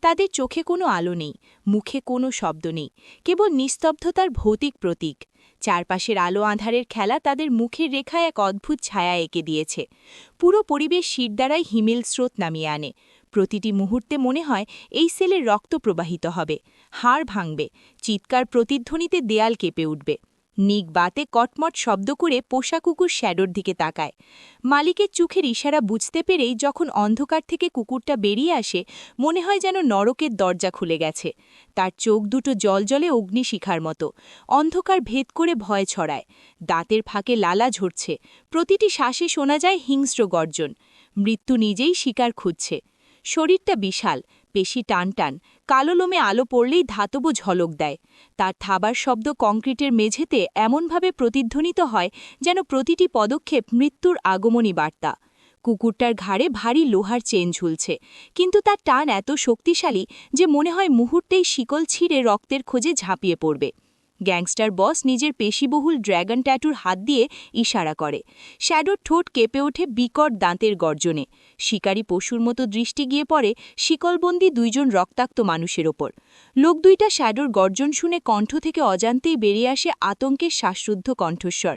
তাদের চোখে কোনো আলো নেই, মুখে কোনো শব্দ নেই, কেবল নিস্তব্ধতার ভৌতিক প্রতীক। চারপাশের আলো আঁধারের খেলা তাদের মুখের রেখায় এক অদ্ভুত ছায়া এঁকে দিয়েছে। পুরো পরিবেশ শিরদাঁড়ায় হিমেল স্রোত নামিয়ে আনে। প্রতিটি মুহূর্তে মনে হয় এই সেলের রক্ত প্রবাহিত হবে, হাড় ভাঙবে, চিৎকার প্রতিধ্বনিতে দেয়াল কেঁপে উঠবে। নিক বাতে কটমট শব্দ করে পোষা কুকুর শ্যাডোর দিকে তাকায়। মালিকের চোখের ইশারা বুঝতে পেরেই যখন অন্ধকার থেকে কুকুরটা বেরিয়ে আসে, মনে হয় যেন নরকের দরজা খুলে গেছে। তার চোখ দুটো জলজলে অগ্নিশিখার মতো, অন্ধকার ভেদ করে ভয় ছড়ায়। দাঁতের ফাঁকে লালা ঝরছে, প্রতিটি শ্বাসে শোনা যায় হিংস্র গর্জন। মৃত্যু নিজেই শিকার খুঁজছে। শরীরটা বিশাল, পেশি টান টান, কালো লোমে আলো পড়লেই ধাতব ঝলক দেয়। তার থাবার শব্দ কংক্রিটের মেঝেতে এমনভাবে প্রতিধ্বনিত হয় যেন প্রতিটি পদক্ষেপ মৃত্যুর আগমনী বার্তা। কুকুরটার ঘাড়ে ভারী লোহার চেন ঝুলছে, কিন্তু তার টান এত শক্তিশালী যে মনে হয় মুহূর্তেই শিকল ছিঁড়ে রক্তের খোঁজে ঝাঁপিয়ে পড়বে। গ্যাংস্টার বস নিজের পেশিবহুল ড্র্যাগন ট্যাটুর হাত দিয়ে ইশারা করে। শ্যাডোর ঠোঁট কেঁপে ওঠে বিকট দাঁতের গর্জনে। শিকারী পশুর মতো দৃষ্টি গিয়ে পড়ে শিকলবন্দি দুইজন রক্তাক্ত মানুষের ওপর। লোক দুইটা শ্যাডোর গর্জন শুনে কণ্ঠ থেকে অজান্তেই বেরিয়ে আসে আতঙ্কের শ্বাসরুদ্ধ কণ্ঠস্বর।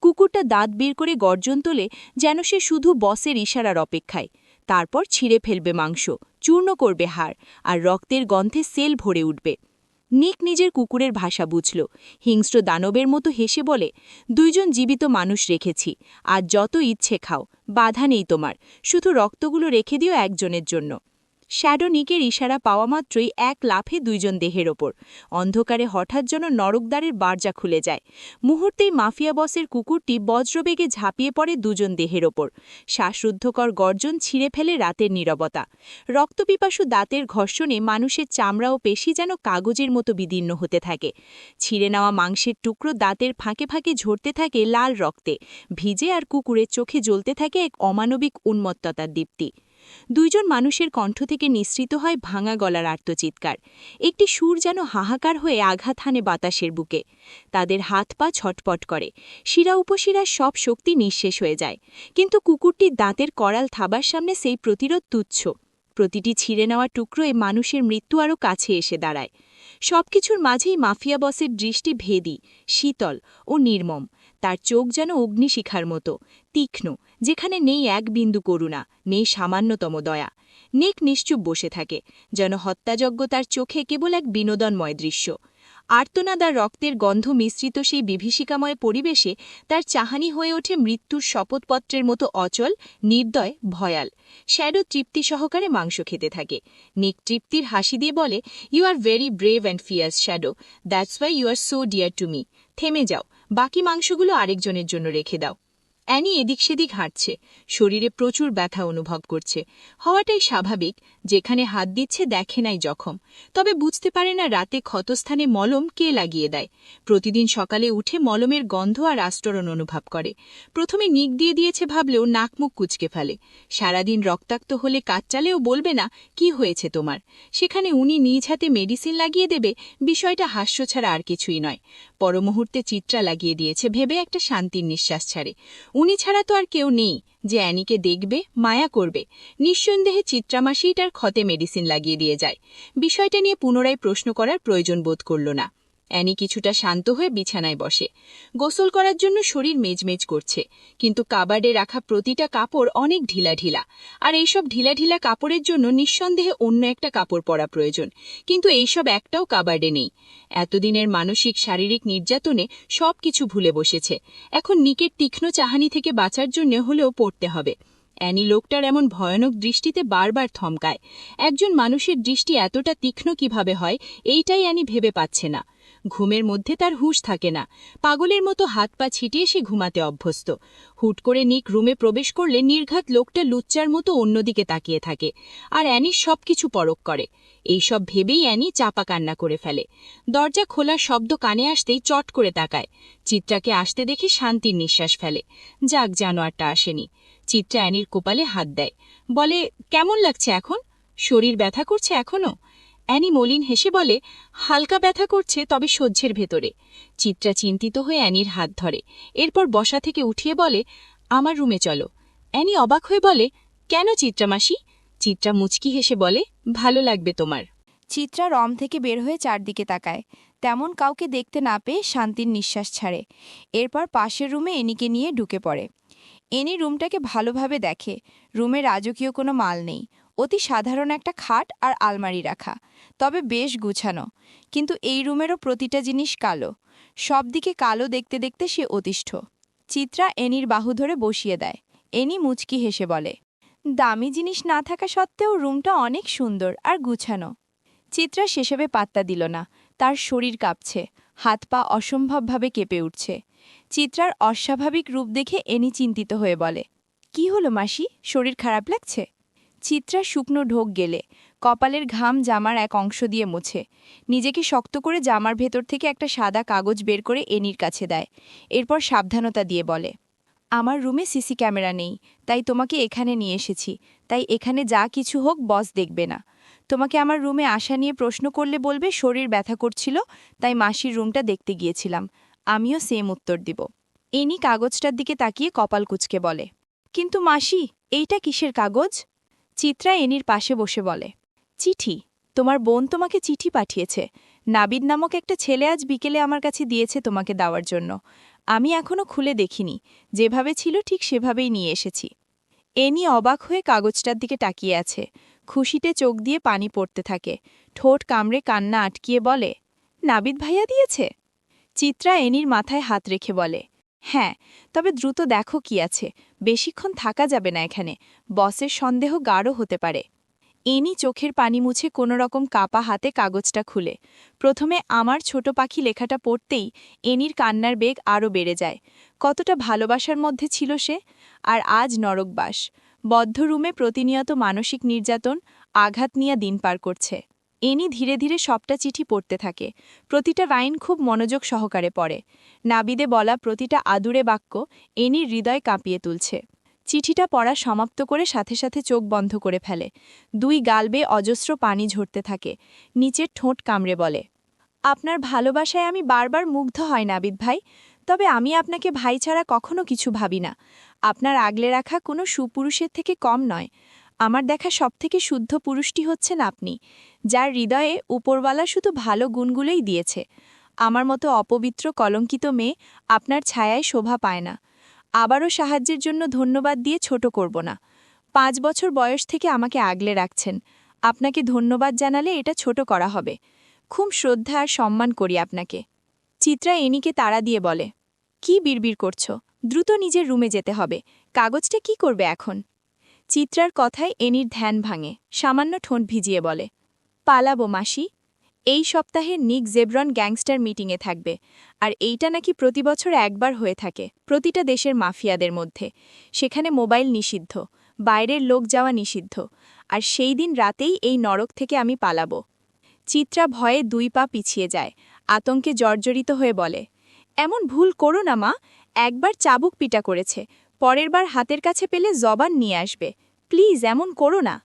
কুকুরটা দাঁত বের করে গর্জন তোলে, যেন সে শুধু বসের ইশারার অপেক্ষায়। তারপর ছিঁড়ে ফেলবে মাংস, চূর্ণ করবে হাড়, আর রক্তের গন্ধে সেল ভরে উঠবে। নিক নিজের কুকুরের ভাষা বুঝল। হিংস্র দানবের মতো হেসে বলে, দুইজন জীবিত মানুষ রেখেছি, আর যত ইচ্ছে খাও, বাধা নেই তোমার, শুধু রক্তগুলো রেখে দিও একজনের জন্য। শ্যাডো নিকের ইশারা পাওয়া মাত্রই এক লাফে দুইজন দেহের ওপর। অন্ধকারে হঠাৎ যেন নরকদ্বারের বারজা খুলে যায়। মুহূর্তেই মাফিয়া বসের কুকুরটি বজ্রবেগে ঝাঁপিয়ে পড়ে দুজন দেহের ওপর। শ্বাসরুদ্ধকর গর্জন ছিঁড়ে ফেলে রাতের নীরবতা। রক্তপিপাসু দাঁতের ঘর্ষণে মানুষের চামড়া ও পেশি যেন কাগজের মতো বিদীর্ণ হতে থাকে। ছিঁড়ে নেওয়া মাংসের টুকরো দাঁতের ফাঁকে ফাঁকে ঝরতে থাকে লাল রক্তে, ভিজে, আর কুকুরের চোখে জ্বলতে থাকে এক অমানবিক উন্মত্ততার দীপ্তি। দুইজন মানুষের কণ্ঠ থেকে নিঃসৃত হয় ভাঙা গলার আর্তচিৎকার। একটি সুর যেন হাহাকার হয়ে আঘাত হানে বাতাসের বুকে। তাদের হাত পা ছটপট করে, শিরা উপশিরার সব শক্তি নিঃশেষ হয়ে যায়। কিন্তু কুকুরটির দাঁতের করাল থাবার সামনে সেই প্রতিরোধ তুচ্ছ। প্রতিটি ছিঁড়ে নেওয়া টুকরোয় মানুষের মৃত্যু আরও কাছে এসে দাঁড়ায়। সবকিছুর মাঝেই মাফিয়া বসের দৃষ্টি ভেদী, শীতল ও নির্মম। তার চোখ যেন অগ্নিশিখার মতো তীক্ষ্ণ, যেখানে নেই এক বিন্দু করুণা, নেই সামান্যতম দয়া। নিক নিশ্চুপ বসে থাকে, যেন হত্যাযজ্ঞ তার চোখে কেবল এক বিনোদনময় দৃশ্য। আর্তনাদ আর রক্তের গন্ধ মিশ্রিত সেই বিভীষিকাময় পরিবেশে তার চাহানি হয়ে ওঠে মৃত্যুর শপথপত্রের মতো অচল, নির্দয়, ভয়াল। শ্যাডো তৃপ্তি সহকারে মাংস খেতে থাকে। নিক তৃপ্তির হাসি দিয়ে বলে, you are very brave and fierce shadow, that's why you are so dear to me. থেমে যাও, বাকি মাংসগুলো আরেকজনের জন্য রেখে দাও। অ্যানি এদিক সেদিক হাঁটছে, শরীরে প্রচুর ব্যথা অনুভব করছে। হওয়াটাই স্বাভাবিক, যেখানে হাত দিচ্ছে দেখে নাই জখম, তবে বুঝতে পারে না রাতে ক্ষতস্থানে মলম কে লাগিয়ে দেয়। প্রতিদিন সকালে উঠে মলমের গন্ধ আর আস্তরণ অনুভব করে। প্রথমে নিক দিয়ে দিয়েছে ভাবলেও নাক মুখ কুচকে ফেলে। সারাদিন রক্তাক্ত হলে কাজ চালেও বলবে না কি হয়েছে তোমার। সেখানে উনি নিজ হাতে মেডিসিন লাগিয়ে দেবে, বিষয়টা হাস্য ছাড়া আর কিছুই নয়। পরমুহূর্তে চিত্রা লাগিয়ে দিয়েছে ভেবে একটা শান্তির নিঃশ্বাস ছাড়ে। উনি ছাড়া তো আর কেউ নেই যে অ্যানিকে দেখবে, মায়া করবে। নিঃসন্দেহে চিত্রামাসেই তার ক্ষতে মেডিসিন লাগিয়ে দিয়ে যায়। বিষয়টা নিয়ে পুনরায় প্রশ্ন করার প্রয়োজন বোধ করল না। অ্যানি কিছুটা শান্ত হয়ে বিছানায় বসে। গোসল করার জন্য শরীর মেজমেজ করছে, কিন্তু কাবার্ডে রাখা প্রতিটা কাপড় অনেক ঢিলা ঢিলা, আর এইসব ঢিলা ঢিলা কাপড়ের জন্য নিঃসন্দেহে অন্য একটা কাপড় পরা প্রয়োজন, কিন্তু এইসব একটাও কাবার্ডে নেই। এতদিনের মানসিক শারীরিক নির্যাতনে সবকিছু ভুলে বসেছে। এখন নিকের তীক্ষ্ণ চাহানি থেকে বাঁচার জন্য হলেও পড়তে হবে। অ্যানি লোকটার এমন ভয়ানক দৃষ্টিতে বারবার থমকায়। একজন মানুষের দৃষ্টি এতটা তীক্ষ্ণ কিভাবে হয়, এইটাই অ্যানি ভেবে পাচ্ছে না। ঘুমের মধ্যে তার হুঁশ থাকে না। পাগলের মতো হাত পা ছিটিয়ে সে ঘুমাতে অভ্যস্ত। হুট করে নিক রুমে প্রবেশ করলে নির্ঘাত লোকটা লুচ্চার মতো অন্যদিকে তাকিয়ে থাকে, আর অ্যানির সবকিছু পরখ করে। এইসব ভেবেই অ্যানি চাপা কান্না করে ফেলে। দরজা খোলার শব্দ কানে আসতেই চট করে তাকায়। চিত্রাকে আসতে দেখে শান্তির নিঃশ্বাস ফেলে। যাক, জানোয়ারটা আসেনি। চিত্রা অ্যানির কপালে হাত দেয়, বলে, কেমন লাগছে এখন? শরীর ব্যথা করছে এখনো? অ্যানি মলিন হেসে বলে, হালকা ব্যথা করছে, তবে সহ্যের ভেতরে। চিত্রা চিন্তিত হয়ে অ্যানির হাত ধরে, এরপর বসা থেকে উঠিয়ে বলে, আমার রুমে চলো। অ্যানি অবাক হয়ে বলে, কেন চিত্রামাসি? চিত্রা মুচকি হেসে বলে, ভালো লাগবে তোমার। চিত্রা রম থেকে বের হয়ে চারদিকে তাকায়। তেমন কাউকে দেখতে না পেয়ে শান্তির নিঃশ্বাস ছাড়ে। এরপর পাশের রুমে এনিকে নিয়ে ঢুকে পড়ে। এনি রুমটাকে ভালোভাবে দেখে। রুমে রাজকীয় কোনো মাল নেই। অতি সাধারণ একটা খাট আর আলমারি রাখা, তবে বেশ গুছানো। কিন্তু এই রুমেরও প্রতিটা জিনিস কালো। সব দিকে কালো দেখতে দেখতে সে অতিষ্ঠ। চিত্রা এনির বাহু ধরে বসিয়ে দেয়। এনি মুচকি হেসে বলে, দামি জিনিস না থাকা সত্ত্বেও রুমটা অনেক সুন্দর আর গুছানো। চিত্রা সেসবে পাত্তা দিল না। তার শরীর কাঁপছে, হাত পা অসম্ভবভাবে কেঁপে উঠছে। চিত্রার অস্বাভাবিক রূপ দেখে এনি চিন্তিত হয়ে বলে, কি হলো মাসি, শরীর খারাপ লাগছে? চিত্রা শুকনো ঢোক গেলে কপালের ঘাম জামার এক অংশ দিয়ে মুছে। নিজেকে শক্ত করে জামার ভেতর থেকে একটা সাদা কাগজ বের করে এনির কাছে দেয়। এরপর সাবধানতা দিয়ে বলে, আমার রুমে সিসি ক্যামেরা নেই, তাই তোমাকে এখানে নিয়ে এসেছি। তাই এখানে যা কিছু হোক বস দেখবে না। তোমাকে আমার রুমে আসা নিয়ে প্রশ্ন করলে বলবে শরীর ব্যথা করছিল, তাই মাসির রুমটা দেখতে গিয়েছিলাম। আমিও সেম উত্তর দিব। এনি কাগজটার দিকে তাকিয়ে কপাল কুঁচকে বলে, কিন্তু মাসি, এইটা কিসের কাগজ? চিত্রা এনির পাশে বসে বলে, চিঠি। তোমার বোন তোমাকে চিঠি পাঠিয়েছে। নাবিদ নামক একটা ছেলে আজ বিকেলে আমার কাছে দিয়েছে তোমাকে দেওয়ার জন্য। আমি এখনো খুলে দেখিনি। যেভাবে ছিল ঠিক সেভাবেই নিয়ে এসেছি। এনি অবাক হয়ে কাগজটার দিকে তাকিয়ে আছে। খুশিতে চোখ দিয়ে পানি পড়তে থাকে। ঠোঁট কামড়ে কান্না আটকিয়ে বলে, নাবিদ ভাইয়া দিয়েছে? চিত্রা এনির মাথায় হাত রেখে বলে, হ্যাঁ, তবে দ্রুত দেখো কি আছে। বেশিক্ষণ থাকা যাবে না এখানে। বসের সন্দেহ গাঢ় হতে পারে। এনি চোখের পানি মুছে কোনোরকম কাপা হাতে কাগজটা খুলে প্রথমে আমার ছোট পাখি লেখাটা পড়তেই এনির কান্নার বেগ আরও বেড়ে যায়। কতটা ভালোবাসার মধ্যে ছিল সে, আর আজ নরকবাস। বদ্ধ রুমে প্রতিনিয়ত মানসিক নির্যাতন, আঘাত নিয়ে দিন পার করছে। এনি ধীরে ধীরে সবটা চিঠি পড়তে থাকে। প্রতিটা লাইন খুব মনোযোগ সহকারে পড়ে। নাবিদে বলা প্রতিটা আদুরে বাক্য এনির হৃদয় কাঁপিয়ে তুলছে। চিঠিটা পড়া সমাপ্ত করে সাথে সাথে চোখ বন্ধ করে ফেলে। দুই গাল বেয়ে অজস্র পানি ঝরতে থাকে। নিচের ঠোঁট কামড়ে বলে, আপনার ভালোবাসায় আমি বারবার মুগ্ধ হয় নাবিদ ভাই, তবে আমি আপনাকে ভাই ছাড়া কখনো কিছু ভাবি না। আপনার আগলে রাখা কোনো সুপুরুষের থেকে কম নয়। আমার দেখা সবথেকে শুদ্ধ পুরুষটি হচ্ছেন আপনি, যার হৃদয়ে উপরওয়ালা শুধু ভালো গুণগুলোই দিয়েছে। আমার মতো অপবিত্র কলঙ্কিত মেয়ে আপনার ছায়ায় শোভা পায় না। আবারও সাহায্যের জন্য ধন্যবাদ দিয়ে ছোট করব না। 5 বছর বয়স থেকে আমাকে আগলে রাখছেন। আপনাকে ধন্যবাদ জানালে এটা ছোট করা হবে। খুব শ্রদ্ধা আর সম্মান করি আপনাকে। চিত্রা এনিকে তাড়া দিয়ে বলে, কি বিড়বিড় করছ? দ্রুত নিজের রুমে যেতে হবে। কাগজটা কি করবে এখন? চিত্রার কথায় এনির ধ্যান ভাঙে। সামান্য ঠোঁট ভিজিয়ে বলে, পালাবো মাসি। এই সপ্তাহে নিক জেব্রন গ্যাংস্টার মিটিংয়ে থাকবে, আর এইটা নাকি প্রতি বছর একবার হয়ে থাকে প্রতিটা দেশের মাফিয়াদের মধ্যে। সেখানে মোবাইল নিষিদ্ধ, বাইরের লোক যাওয়া নিষিদ্ধ, আর সেই দিন রাতেই এই নরক থেকে আমি পালাবো। চিত্রা ভয়ে 2 পা পিছিয়ে যায়। আতঙ্কে জর্জরিত হয়ে বলে, এমন ভুল করো না মা। একবার চাবুক পিটা করেছে, পরের বার হাতের কাছে পেলে জবান নিয়ে আসবে। প্লিজ এমন করো না।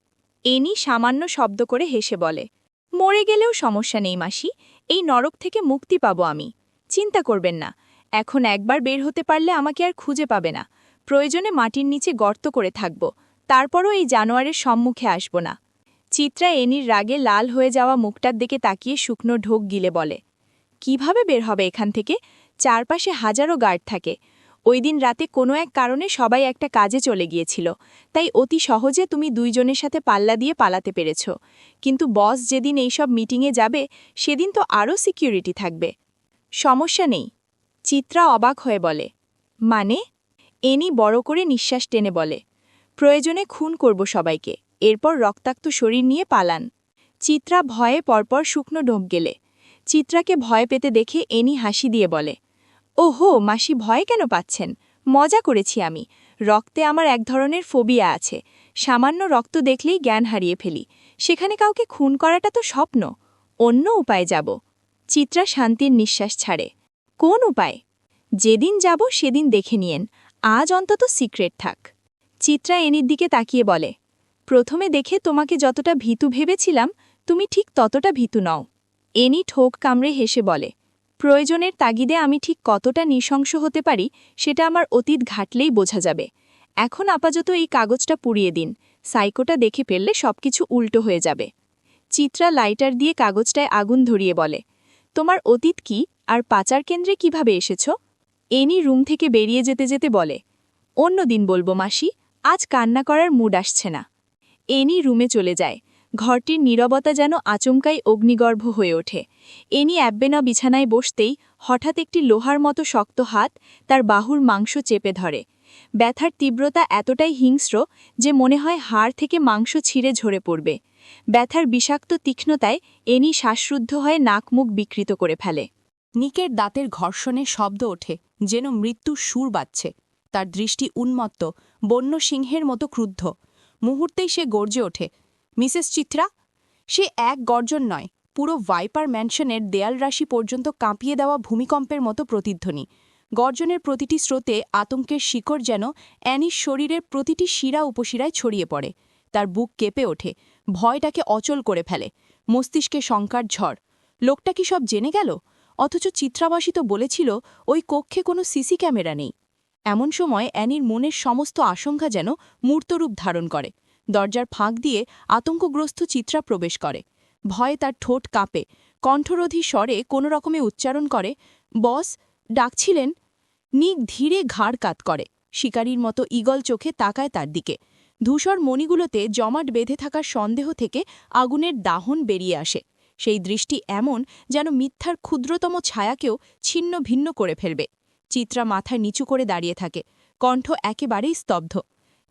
এনি সামান্য শব্দ করে হেসে বলে, মরে গেলেও সমস্যা নেই মাসি। এই নরক থেকে মুক্তি পাবো আমি। চিন্তা করবেন না। এখন একবার বের হতে পারলে আমাকে আর খুঁজে পাবে না। প্রয়োজনে মাটির নিচে গর্ত করে থাকব, তারপরও এই জানোয়ারের সম্মুখে আসব না। চিত্রা এনির রাগে লাল হয়ে যাওয়া মুখটার দিকে তাকিয়ে শুকনো ঢোক গিলে বলে, কিভাবে বের হবে এখান থেকে? চারপাশে হাজারো গার্ড থাকে। ওই দিন রাতে কোনো এক কারণে সবাই একটা কাজে চলে গিয়েছিল, তাই অতি সহজে তুমি দুইজনের সাথে পাল্লা দিয়ে পালাতে পেরেছ। কিন্তু বস যেদিন এইসব মিটিংয়ে যাবে সেদিন তো আরও সিকিউরিটি থাকবে। সমস্যা নেই, চিত্রা অবাক হয়ে বলে। মানে? এনি বড় করে নিঃশ্বাস টেনে বলে, প্রয়োজনে খুন করব সবাইকে, এরপর রক্তাক্ত শরীর নিয়ে পালান। চিত্রা ভয়ে পরপর শুকনো ঢোক গেলে। চিত্রাকে ভয় পেতে দেখে এনি হাসি দিয়ে বলে, ওহো মাসি, ভয় কেন পাচ্ছেন? মজা করেছি আমি। রক্তে আমার এক ধরনের ফোবিয়া আছে। সামান্য রক্ত দেখলেই জ্ঞান হারিয়ে ফেলি। সেখানে কাউকে খুন করাটা তো স্বপ্ন। অন্য উপায়ে যাব। চিত্রা শান্তির নিঃশ্বাস ছাড়ে। কোন উপায়? যেদিন যাব সেদিন দেখে নিয়েন, আজ অন্তত সিক্রেট থাক। চিত্রা এনির দিকে তাকিয়ে বলে, প্রথমে দেখে তোমাকে যতটা ভীতু ভেবেছিলাম তুমি ঠিক ততটা ভীতু নও। এনি ঠোক কামড়ে হেসে বলে, প্রয়োজনের তাগিদে আমি ঠিক কতটা নৃশংস হতে পারি সেটা আমার অতীত ঘাটলেই বোঝা যাবে। এখন আপাতত এই কাগজটা পুড়িয়ে দিন, সাইকোটা দেখে ফেললে সবকিছু উল্টো হয়ে যাবে। চিত্রা লাইটার দিয়ে কাগজটায় আগুন ধরিয়ে বলে, তোমার অতীত কি আর পাচার কেন্দ্রে কিভাবে এসেছ? এনি রুম থেকে বেরিয়ে যেতে যেতে বলে, অন্য দিন বলবো মাসি, আজ কান্না করার মুড আসছে না। এনি রুমে চলে যায়। ঘরটির নীরবতা যেন আচমকাই অগ্নিগর্ভ হয়ে ওঠে। এনি অ্যাব্বেনা বিছানায় বসতেই হঠাৎ একটি লোহার মতো শক্ত হাত তার বাহুর মাংস চেপে ধরে। ব্যথার তীব্রতা এতটাই হিংস্র যে মনে হয় হাড় থেকে মাংস ছিঁড়ে ঝরে পড়বে। ব্যথার বিষাক্ত তীক্ষ্ণতায় এনি শ্বাসরুদ্ধ হয়ে নাক মুখ বিকৃত করে ফেলে। নিকের দাঁতের ঘর্ষণে শব্দ ওঠে, যেন মৃত্যুর সুর বাজছে। তার দৃষ্টি উন্মত্ত, বন্য সিংহের মতো ক্রুদ্ধ। মুহূর্তেই সে গর্জে ওঠে, মিসেস চিত্রা! সে এক গর্জন নয়, পুরো ভাইপার ম্যানশনের দেয়ালরাশি পর্যন্ত কাঁপিয়ে দেওয়া ভূমিকম্পের মতো প্রতিধ্বনি। গর্জনের প্রতিটি স্রোতে আতঙ্কের শিকড় যেন অ্যানির শরীরের প্রতিটি শিরা উপশিরায় ছড়িয়ে পড়ে। তার বুক কেঁপে ওঠে, ভয়টাকে অচল করে ফেলে। মস্তিষ্কে শঙ্কার ঝড়। লোকটা কি সব জেনে গেল? অথচ চিত্রাবাসী তো বলেছিল ওই কক্ষে কোনো সিসি ক্যামেরা নেই। এমন সময় অ্যানির মনের সমস্ত আশঙ্কা যেন মূর্তরূপ ধারণ করে। দরজার ফাঁক দিয়ে আতঙ্কগ্রস্ত চিত্রা প্রবেশ করে। ভয়ে তার ঠোঁট কাঁপে। কণ্ঠরোধী স্বরে কোনো রকমে উচ্চারণ করে, বস ডাকছিলেন। নিক ধীরে ঘাড় কাত করে, শিকারীর মতো ঈগল চোখে তাকায় তার দিকে। ধূসর মণিগুলোতে জমাট বেঁধে থাকার সন্দেহ থেকে আগুনের দাহন বেরিয়ে আসে। সেই দৃষ্টি এমন যেন মিথ্যার ক্ষুদ্রতম ছায়াকেও ছিন্ন ভিন্ন করে ফেলবে। চিত্রা মাথা নিচু করে দাঁড়িয়ে থাকে, কণ্ঠ একেবারেই স্তব্ধ।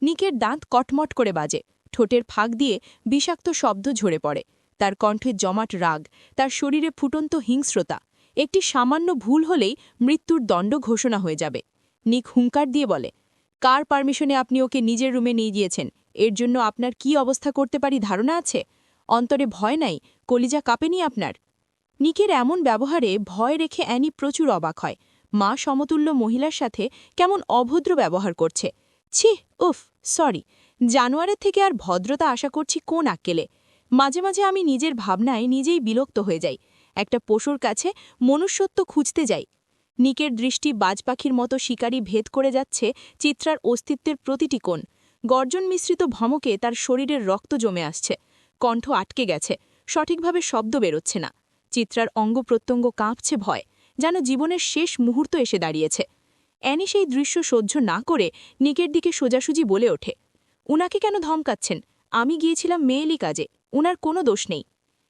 নিকের দাঁত কটমট করে বাজে, ঠোঁটের ফাঁক দিয়ে বিষাক্ত শব্দ ঝরে পড়ে। তার কণ্ঠে জমাট রাগ, তার শরীরে ফুটন্ত হিংস্রতা। একটি সামান্য ভুল হলেই মৃত্যুর দণ্ড ঘোষণা হয়ে যাবে। নিক হুঙ্কার দিয়ে বলে, কার পারমিশনে আপনি ওকে নিজের রুমে নিয়ে গিয়েছেন? এর জন্য আপনার কি অবস্থা করতে পারি ধারণা আছে? অন্তরে ভয় নাই? কলিজা কাঁপেনি আপনার? নিকের এমন ব্যবহারে ভয় রেখে অ্যানি প্রচুর অবাক হয়। মা সমতুল্য মহিলার সাথে কেমন অভদ্র ব্যবহার করছে। ছি, উফ, সরি। জানোয়ারের থেকে আর ভদ্রতা আশা করছি কোন আক্কেলে। মাঝে মাঝে আমি নিজের ভাবনায় নিজেই বিরক্ত হয়ে যাই। একটা পশুর কাছে মনুষ্যত্ব খুঁজতে যাই। নিকের দৃষ্টি বাজপাখির মতো শিকারী ভেদ করে যাচ্ছে চিত্রার অস্তিত্বের প্রতিটি কোণ। গর্জন মিশ্রিত ভমকে তার শরীরের রক্ত জমে আসছে। কণ্ঠ আটকে গেছে, সঠিকভাবে শব্দ বেরোচ্ছে না। চিত্রার অঙ্গপ্রত্যঙ্গ কাঁপছে ভয়, যেন জীবনের শেষ মুহূর্ত এসে দাঁড়িয়েছে। অ্যানি সেই দৃশ্য সহ্য না করে নিকের দিকে সোজাসুজি বলে ওঠে, উনাকে কেন ধমকাচ্ছেন? আমি গিয়েছিলাম মেয়েলি কাজে, উনার কোনো দোষ নেই।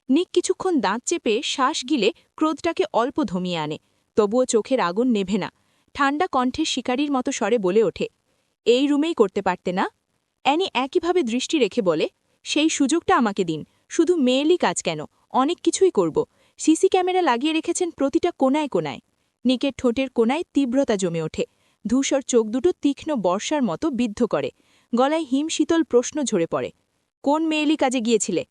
নিক কিছুক্ষণ দাঁত চেপে শ্বাস গিলে ক্রোধটাকে অল্প ধমিয়ে আনে, তবুও চোখের আগুন নেভে না। ঠান্ডা কণ্ঠে শিকারীর মতো স্বরে বলে ওঠে, এই রুমেই করতে পারতে না? অ্যানি একইভাবে দৃষ্টি রেখে বলে, সেই সুযোগটা আমাকে দিন। শুধু মেয়েলি কাজ কেন, অনেক কিছুই করব। সিসি ক্যামেরা লাগিয়ে রেখেছেন প্রতিটা কোনায় কোনায়। নিকের ঠোঁটের কোনায় তীব্রতা জমে ওঠে, ধূসর চোখ দুটো তীক্ষ্ণ বর্ষার মতো বিদ্ধ করে। গলায় হিমশীতল প্রশ্ন ঝরে পড়ে, কোন মেয়েলি কাজে গিয়েছিলে?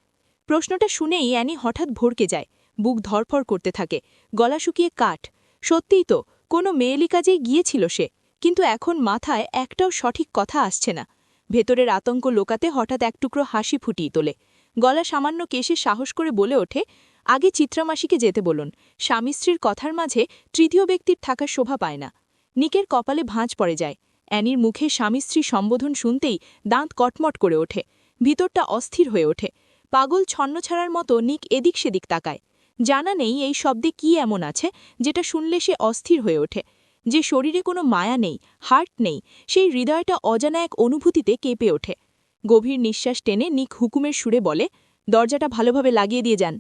প্রশ্নটা শুনেই অ্যানি হঠাৎ ভড়কে যায়, বুক ধরফর করতে থাকে, গলা শুকিয়ে কাঠ। সত্যিই তো, কোনো মেয়েলি কাজেই গিয়েছিল সে, কিন্তু এখন মাথায় একটাও সঠিক কথা আসছে না। ভেতরের আতঙ্ক লোকাতে হঠাৎ এক টুকরো হাসি ফুটিয়ে তোলে। গলা সামান্য কেশে সাহস করে বলে ওঠে, আগে চিত্রামাসিকে যেতে বলুন। স্বামী স্ত্রীর কথার মাঝে তৃতীয় ব্যক্তির থাকার শোভা পায় না। নিকের কপালে ভাঁজ পড়ে যায়। অ্যানির মুখে স্বামী স্ত্রী সম্বোধন শুনতেই দাঁত কটমট করে ওঠে, ভিতরটা অস্থির হয়ে ওঠে। পাগল ছন্নছাড়ার মতো নিক এদিক সেদিক তাকায়। জানা নেই এই শব্দে কি এমন আছে যেটা শুনলে সে অস্থির হয়ে ওঠে। যে শরীরে কোনো মায়া নেই, হার্ট নেই, সেই হৃদয়টা অজানা এক অনুভূতিতে কেঁপে ওঠে। গভীর নিঃশ্বাস টেনে নিক হুকুমের সুরে বলে, দরজাটা ভালোভাবে লাগিয়ে দিয়ে যান।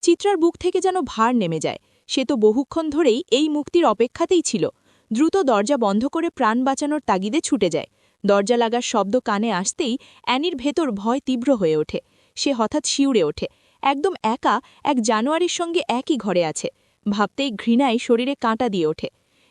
চিত্রার বুক থেকে যেন ভার নেমে যায়। সে তো বহুক্ষণ ধরেই এই মুক্তির অপেক্ষাতেই ছিল। দ্রুত দরজা বন্ধ করে প্রাণ বাঁচানোর তাগিদে ছুটে যায়। দরজা লাগার শব্দ কানে আসতেই অ্যানির ভেতর ভয় তীব্র হয়ে ওঠে। সে হঠাৎ শিউরে ওঠে। একদম একা এক জানোয়ারের সঙ্গে একই ঘরে আছে। ভাবতেই ঘৃণায় শরীরে কাঁটা দিয়ে ওঠে।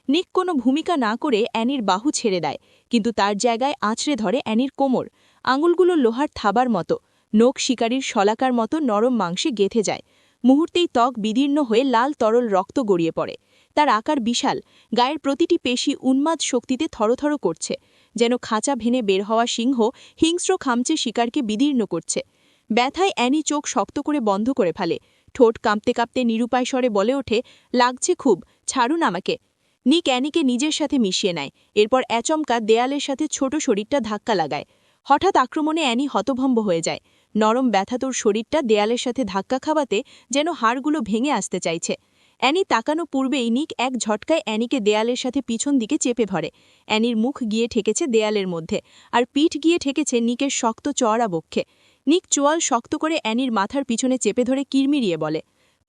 নিক কোনো ভূমিকা না করে অ্যানির বাহু ছেড়ে দেয়, কিন্তু তার জায়গায় আঁচড়ে ধরে অ্যানির কোমর। আঙুলগুলো লোহার থাবার মতো, নখ শিকারির শলাকার মতো নরম মাংসে গেঁথে যায়। মুহূর্তেই ত্বক বিদীর্ণ হয়ে লাল তরল রক্ত গড়িয়ে পড়ে। তার আকার বিশাল, গায়ের প্রতিটি পেশি উন্মাদ শক্তিতে থরথর করছে, যেন খাঁচা ভেঙে বের হওয়া সিংহ হিংস্র খামচে শিকারকে বিদীর্ণ করছে। ব্যথায় অ্যানি চোখ শক্ত করে বন্ধ করে ফেলে। ঠোঁট কাঁপতে কাঁপতে নিরুপায় স্বরে বলে ওঠে, লাগছে খুব, ছাড়ুন আমাকে। নিক অ্যানিকে নিজের সাথে মিশিয়ে নেয়। এরপর অ্যাচমকা দেয়ালের সাথে ছোট শরীরটা ধাক্কা লাগায়। হঠাৎ আক্রমণে অ্যানি হতভম্ব হয়ে যায়। নরম ব্যথাতুর শরীরটা দেয়ালের সাথে ধাক্কা খাওয়াতে যেন হাড়গুলো ভেঙে আসতে চাইছে। অ্যানি তাকানো পূর্বেই নিক এক ঝটকায় অ্যানিকে দেয়ালের সাথে পিছন দিকে চেপে ধরে। অ্যানির মুখ গিয়ে ঠেকেছে দেয়ালের মধ্যে, আর পিঠ গিয়ে ঠেকেছে নিকের শক্ত চওড়া বক্ষে। নিক চোয়াল শক্ত করে অ্যানির মাথার পিছনে চেপে ধরে কিরমিরিয়ে বলে,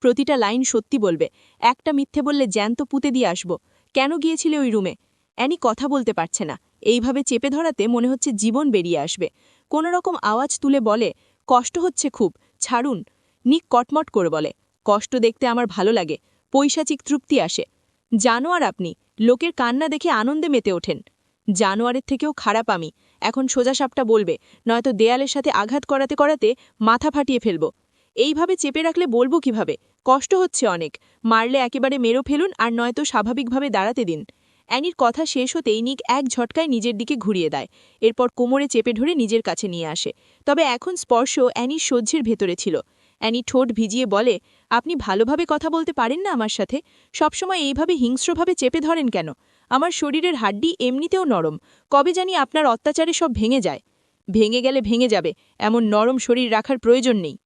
প্রতিটা লাইন সত্যি বলবে, একটা মিথ্যে বললে জ্যান্ত পুঁতে দিয়ে আসব। কেন গিয়েছিলে ওই রুমে? অ্যানি কথা বলতে পারছে না। এইভাবে চেপে ধরাতে মনে হচ্ছে জীবন বেরিয়ে আসবে। কোনো রকম আওয়াজ তুলে বলে, কষ্ট হচ্ছে খুব, ছাড়ুন। নিক কটমট করে বলে, কষ্ট দেখতে আমার ভালো লাগে, পৈশাচিক তৃপ্তি আসে। জানোয়ার আপনি, লোকের কান্না দেখে আনন্দে মেতে ওঠেন। জানোয়ারের থেকেও খারাপ আমি। এখন সোজাসাপটা বলবে, নয়তো দেয়ালের সাথে আঘাত করাতে করাতে মাথা ফাটিয়ে ফেলব। এইভাবে চেপে রাখলে বলবো কিভাবে? কষ্ট হচ্ছে অনেক। মারলে একেবারে মেরো ফেলুন, আর নয়তো স্বাভাবিকভাবে দাঁড়াতে দিন। অ্যানির কথা শেষ হতেই নিক এক ঝটকায় নিজের দিকে ঘুরিয়ে দেয়। এরপর কোমরে চেপে ধরে নিজের কাছে নিয়ে আসে। তবে এখন স্পর্শ অ্যানির সহ্যের ভেতরে ছিল। অ্যানি ঠোঁট ভিজিয়ে বলে, আপনি ভালোভাবে কথা বলতে পারেন না আমার সাথে? সবসময় এইভাবে হিংস্রভাবে চেপে ধরেন কেন? আমার শরীরের হাড্ডি এমনিতেও নরম, কবে জানি আপনার অত্যাচারে সব ভেঙে যায়। ভেঙে গেলে ভেঙে যাবে, এমন নরম শরীর রাখার প্রয়োজন নেই।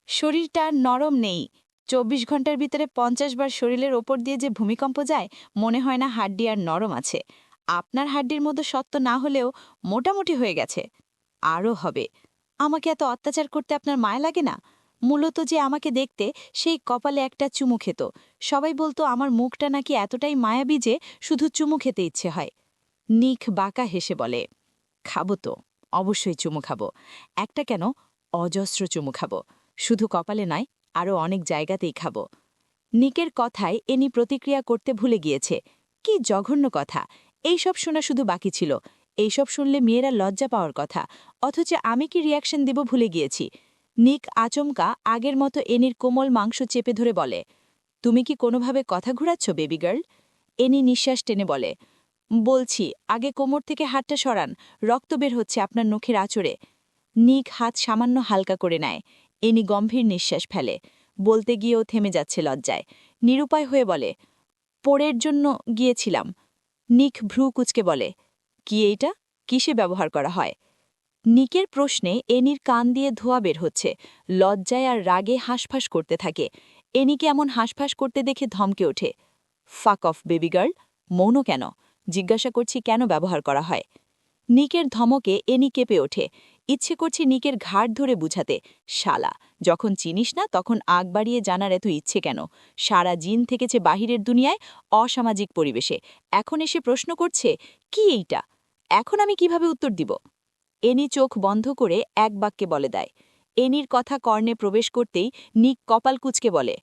শরীরটা আর নরম নেই। ২৪ ঘন্টার ভিতরে ৫০ বার শরীরের ওপর দিয়ে যে ভূমিকম্প যায়, মনে হয় না হাড্ডি আর নরম আছে। আপনার হাড্ডির মতো শক্ত না হলেও মোটামুটি হয়ে গেছে। আরও হবে। আমাকে এত অত্যাচার করতে আপনার মায়া লাগে না? মূলত যে আমাকে দেখতে, সেই কপালে একটা চুমু খেত। সবাই বলতো আমার মুখটা নাকি এতটাই মায়াবী যে শুধু চুমু খেতে ইচ্ছে হয়। নিক বাঁকা হেসে বলে, খাবো তো, অবশ্যই চুমু খাবো। একটা কেন, অজস্র চুমু খাবো। শুধু কপালে নয়, আরও অনেক জায়গাতেই খাবো। নিকের কথায় এনি প্রতিক্রিয়া করতে ভুলে গিয়েছে। কি জঘন্য কথা! এইসব শোনা শুধু বাকি ছিল। এইসব শুনলে মেয়েরা লজ্জা পাওয়ার কথা, অথচ আমি কি রিয়াকশন দেব ভুলে গিয়েছি। নিক আচমকা আগের মতো এনির কোমল মাংস চেপে ধরে বলে, তুমি কি কোনোভাবে কথা ঘুরাচ্ছ বেবি গার্ল? এনি নিঃশ্বাস টেনে বলে, বলছি, আগে কোমর থেকে হাতটা সরান, রক্ত বের হচ্ছে আপনার নখের আঁচড়ে। নিক হাত সামান্য হালকা করে নেয়। এনি গম্ভীর নিঃশ্বাস ফেলে। বলতে গিয়েও থেমে যাচ্ছে লজ্জায়। নিরুপায় হয়ে বলে, পোড়ের জন্য গিয়েছিলাম। নিক ভ্রু কুচকে বলে, কি এইটা? কিসে ব্যবহার করা হয়? নিকের প্রশ্নে এনির কান দিয়ে ধোঁয়া বের হচ্ছে। লজ্জায় আর রাগে হাঁসফাঁস করতে থাকে। এনিকে এমন হাঁসফাঁস করতে দেখে ধমকে ওঠে, ফাক অফ বেবি গার্ল। মৌন কেন? জিজ্ঞাসা করছি কেন ব্যবহার করা হয়? নিকের ধমকে এনি কেঁপে ওঠে। ইচ্ছে করছে নিকের ঘাড় ধরে বুঝাতে, শালা, যখন চিনিস না তখন আগ বাড়িয়ে জানার এত ইচ্ছে কেন? সারা জিন থেকেছে বাহিরের দুনিয়ায়, অসামাজিক পরিবেশে। এখন এসে প্রশ্ন করছে, কি এইটা? এখন আমি কিভাবে উত্তর দিব? এনি চোখ বন্ধ করে এক বাক্যে বলে দেয়। এনির কথা কর্ণে প্রবেশ করতেই নিক কপাল কুচকে বলে,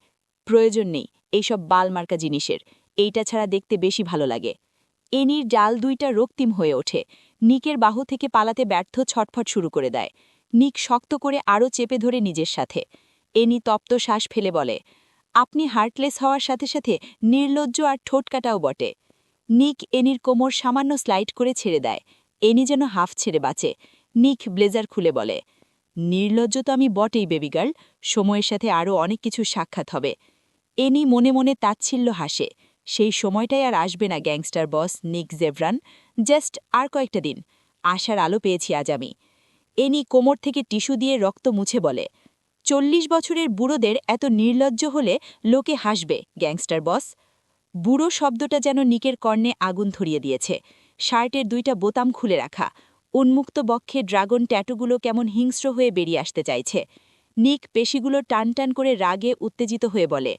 প্রয়োজন নেই এইসব বালমার্কা জিনিসের। এইটা ছাড়া দেখতে বেশি ভালো লাগে। এনির ডাল দুইটা রক্তিম হয়ে ওঠে। নিকের বাহু থেকে পালাতে ব্যর্থ ছটফট শুরু করে দেয়। নিক শক্ত করে আরও চেপে ধরে নিজের সাথে। এনি তপ্ত শ্বাস ফেলে বলে, আপনি হার্টলেস হওয়ার সাথে সাথে নির্লজ্জ আর ঠোঁটকাটাও বটে। নিক এনির কোমর সামান্য স্লাইড করে ছেড়ে দেয়। এনি যেন হাফ ছেড়ে বাঁচে। নিক ব্লেজার খুলে বলে, নির্লজ্জ তো আমি বটেই বেবি গার্ল, সময়ের সাথে আরও অনেক কিছু সাক্ষাৎ হবে। এনি মনে মনে তাচ্ছিল্য হাসে। সেই সময়টাই আর আসবে না গ্যাংস্টার বস নিক জেভরান। জাস্ট আর কয়েকটা দিন। আশার আলো পেয়েছি আজ আমি। এনি কোমর থেকে টিস্যু দিয়ে রক্ত মুছে বলে, 40 বছরের বুড়োদের এত নির্লজ্জ হলে লোকে হাসবে গ্যাংস্টার বস। বুড়ো শব্দটা যেন নিকের কর্ণে আগুন ধরিয়ে দিয়েছে। শার্টের 2টা বোতাম খুলে রাখা, উন্মুক্ত বক্ষে ড্রাগন ট্যাটুগুলো কেমন হিংস্র হয়ে বেরিয়ে আসতে চাইছে। নিক পেশিগুলো টান টান করে রাগে উত্তেজিত হয়ে বলে,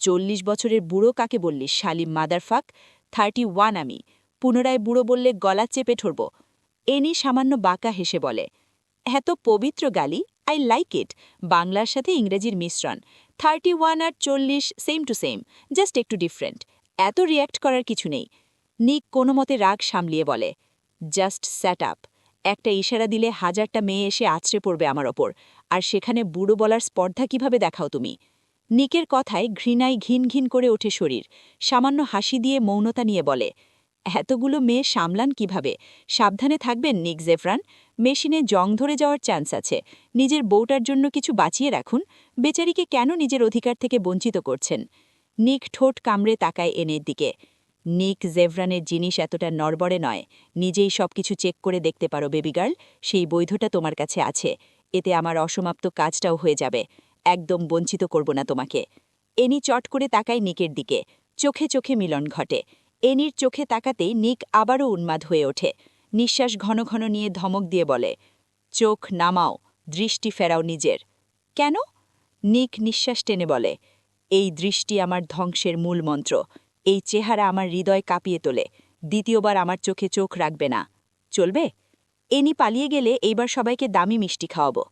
40 বছরের বুড়ো কাকে বললিস শালিম মাদারফাক? 31 আমি। পুনরায় বুড়ো বললে গলা চেপে ধরব। এনি সামান্য বাঁকা হেসে বলে, এত পবিত্র গালি, আই লাইক ইট। বাংলার সাথে ইংরেজির মিশ্রণ। 31 আর 40 সেম টু সেম, জাস্ট একটু ডিফারেন্ট। এত রিয়্যাক্ট করার কিছু নেই। নিক কোনো মতে রাগ সামলিয়ে বলে, জাস্ট স্যাট আপ। একটা ইশারা দিলে 1000টা মেয়ে এসে আছড়ে পড়বে আমার ওপর, আর সেখানে বুড়ো বলার স্পর্ধা কিভাবে দেখাও তুমি? নিকের কথায় ঘৃণায় ঘিন ঘিন করে ওঠে শরীর। সামান্য হাসি দিয়ে মৌনতা নিয়ে বলে, এতগুলো মেয়ে সামলান কিভাবে? সাবধানে থাকবেন নিক জেফরান। মেশিনে জং ধরে যাওয়ার চান্স আছে। নিজের বউটার জন্য কিছু বাঁচিয়ে রাখুন। বেচারিকে কেন নিজের অধিকার থেকে বঞ্চিত করছেন? নিক ঠোঁট কামড়ে তাকায় এনের দিকে। নিক জেভরানের জিনিস এতটা নড়বড়ে নয়। নিজেই সবকিছু চেক করে দেখতে পারো বেবি গার্ল। সেই বৈধটা তোমার কাছে আছে। এতে আমার অসমাপ্ত কাজটাও হয়ে যাবে। একদম বঞ্চিত করব না তোমাকে। এনি চট করে তাকায় নিকের দিকে। চোখে চোখে মিলন ঘটে। এনির চোখে তাকাতেই নিক আবারও উন্মাদ হয়ে ওঠে। নিঃশ্বাস ঘন ঘন নিয়ে ধমক দিয়ে বলে, চোখ নামাও, দৃষ্টি ফেরাও নিজের। কেন? নিক নিঃশ্বাস টেনে বলে, এই দৃষ্টি আমার ধ্বংসের মূল মন্ত্র। এই চেহারা আমার হৃদয় কাঁপিয়ে তোলে। দ্বিতীয়বার আমার চোখে চোখ রাখবে না। চলবে? এনি পালিয়ে গেলে এইবার সবাইকে দামি মিষ্টি খাওয়াবো।